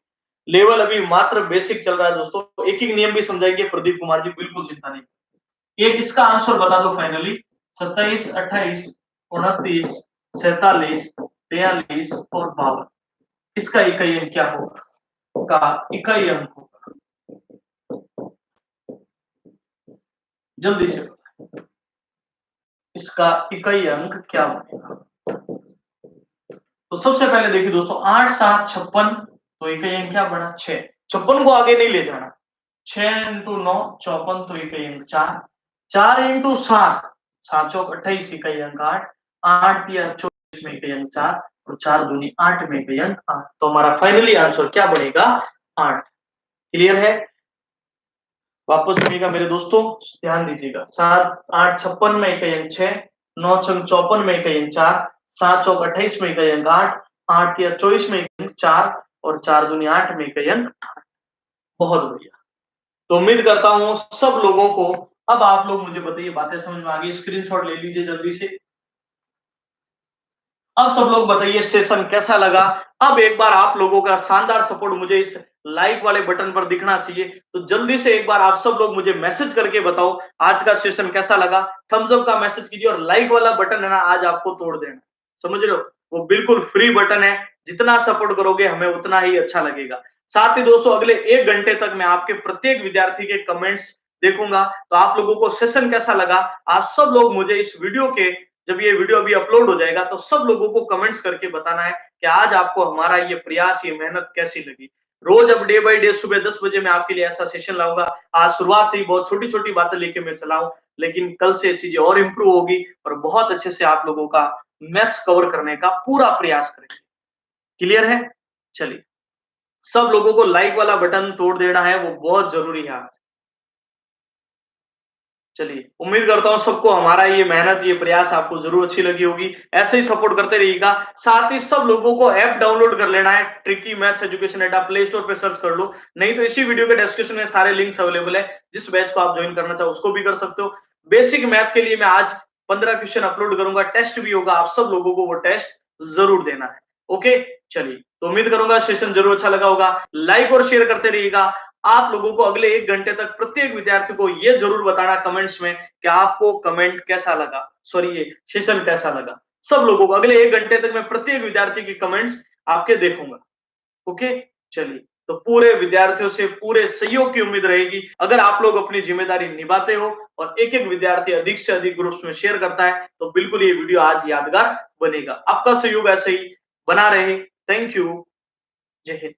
[SPEAKER 1] लेवल अभी मात्र बेसिक चल रहा है दोस्तों, एक एक नियम भी समझाएंगे प्रदीप कुमार जी, बिल्कुल चिंता नहीं। एक इसका आंसर बता दो फाइनली, 27 28 29 47 43 और 52, इसका इकाई अंक क्या होगा? का इकाई अंक होगा, जल्दी से बताएं। इसका इकाई अंक क्या बनेगा? तो सबसे पहले देखिए दोस्तों, 8 7 56, तो इकाई अंक क्या बना 6। 56 को आगे नहीं ले जाना, 6 इंटू 9 54, तो इकाई अंक 4। 4 इंटू 7, 7 चौक 28, इकाई अंक 8। 8 या 24 में इकाई अंक 4, और 4 दूनी 8 में इकाई अंक 8। तो हमारा फाइनली आंसर क्या बनेगा? 8। क्लियर है? वापस सुनिएगा मेरे दोस्तों, ध्यान दीजिएगा। 7 8 56 में इकाई अंक 6, 9 छंग 54 में इकाई अंक 4, 7 चौक 28 में इकाई अंक 8, 8 या 24 में इकाई अंक 4, और 4 दूनी 8 में इकाई अंक 8। बहुत बढ़िया। तो उम्मीद करता हूं सब लोगों को, अब आप लोग मुझे बताइए बातें समझ में आ गई? स्क्रीनशॉट ले लीजिए जल्दी से। अब सब लोग बताइए सेशन कैसा लगा। अब एक बार आप लोगों का शानदार सपोर्ट मुझे इस लाइक वाले बटन पर दिखना चाहिए, तो जल्दी से एक बार आप सब लोग मुझे मैसेज करके बताओ आज का सेशन कैसा लगा। थम्स अप का मैसेज कीजिए, और लाइक वाला बटन है ना, आज आपको तोड़ देना, समझ रहे हो? वो बिल्कुल फ्री बटन है, जितना सपोर्ट करोगे हमें उतना ही अच्छा लगेगा। साथ ही दोस्तों अगले 1 घंटे तक मैं आपके प्रत्येक विद्यार्थी के कमेंट्स देखूंगा। तो आप लोगों को सेशन कैसा लगा, आप सब लोग मुझे इस वीडियो के, जब ये वीडियो अभी अपलोड हो जाएगा तो सब लोगों को कमेंट्स करके बताना है कि आज आपको हमारा ये प्रयास, ये मेहनत कैसी लगी। रोज अब डे बाय डे सुबह 10 बजे मैं आपके लिए ऐसा सेशन लाऊंगा। आज शुरुआत थी, बहुत छोटी छोटी बातें लेके मैं चला हूं, लेकिन कल से चीजें और इंप्रूव होगी और बहुत अच्छे से आप लोगों का मैथ्स कवर करने का पूरा प्रयास करेंगे। क्लियर है? चलिए, सब लोगों को लाइक वाला बटन तोड़ देना है, वो बहुत जरूरी है आज। चलिए, उम्मीद करता हूँ सबको हमारा ये मेहनत, ये प्रयास आपको जरूर अच्छी लगी होगी। ऐसे ही सपोर्ट करते रहिएगा। साथ ही सब लोगों को ऐप डाउनलोड कर लेना है, ट्रिकी मैथ्स एजुकेशन एट, आप प्ले स्टोर पे सर्च कर लो, नहीं तो इसी वीडियो के डिस्क्रिप्शन में सारे लिंक्स अवेलेबल है। जिस बैच को आप ज्वाइन करना चाहो उसको भी कर सकते हो। बेसिक मैथ के लिए मैं आज 15 क्वेश्चन अपलोड करूंगा, टेस्ट भी होगा, आप सब लोगों को वो टेस्ट जरूर देना है। ओके, चलिए। तो उम्मीद करूंगा सेशन जरूर अच्छा लगा होगा। लाइक और शेयर करते रहिएगा। आप लोगों को अगले 1 घंटे तक प्रत्येक विद्यार्थी को ये जरूर बताना कमेंट्स में कि आपको कमेंट कैसा लगा, सॉरी ये सेशन कैसा लगा। सब लोगों को अगले 1 घंटे तक मैं प्रत्येक विद्यार्थी के कमेंट्स आपके देखूंगा। ओके, चलिए। तो पूरे विद्यार्थियों से पूरे सहयोग की उम्मीद रहेगी। अगर आप लोग अपनी जिम्मेदारी निभाते हो और एक-एक विद्यार्थी अधिक से अधिक ग्रुप्स में शेयर करता है, तो बिल्कुल ये वीडियो आज यादगार बनेगा। आपका सहयोग ऐसे ही बना रहे। Thank you. जय हिंद।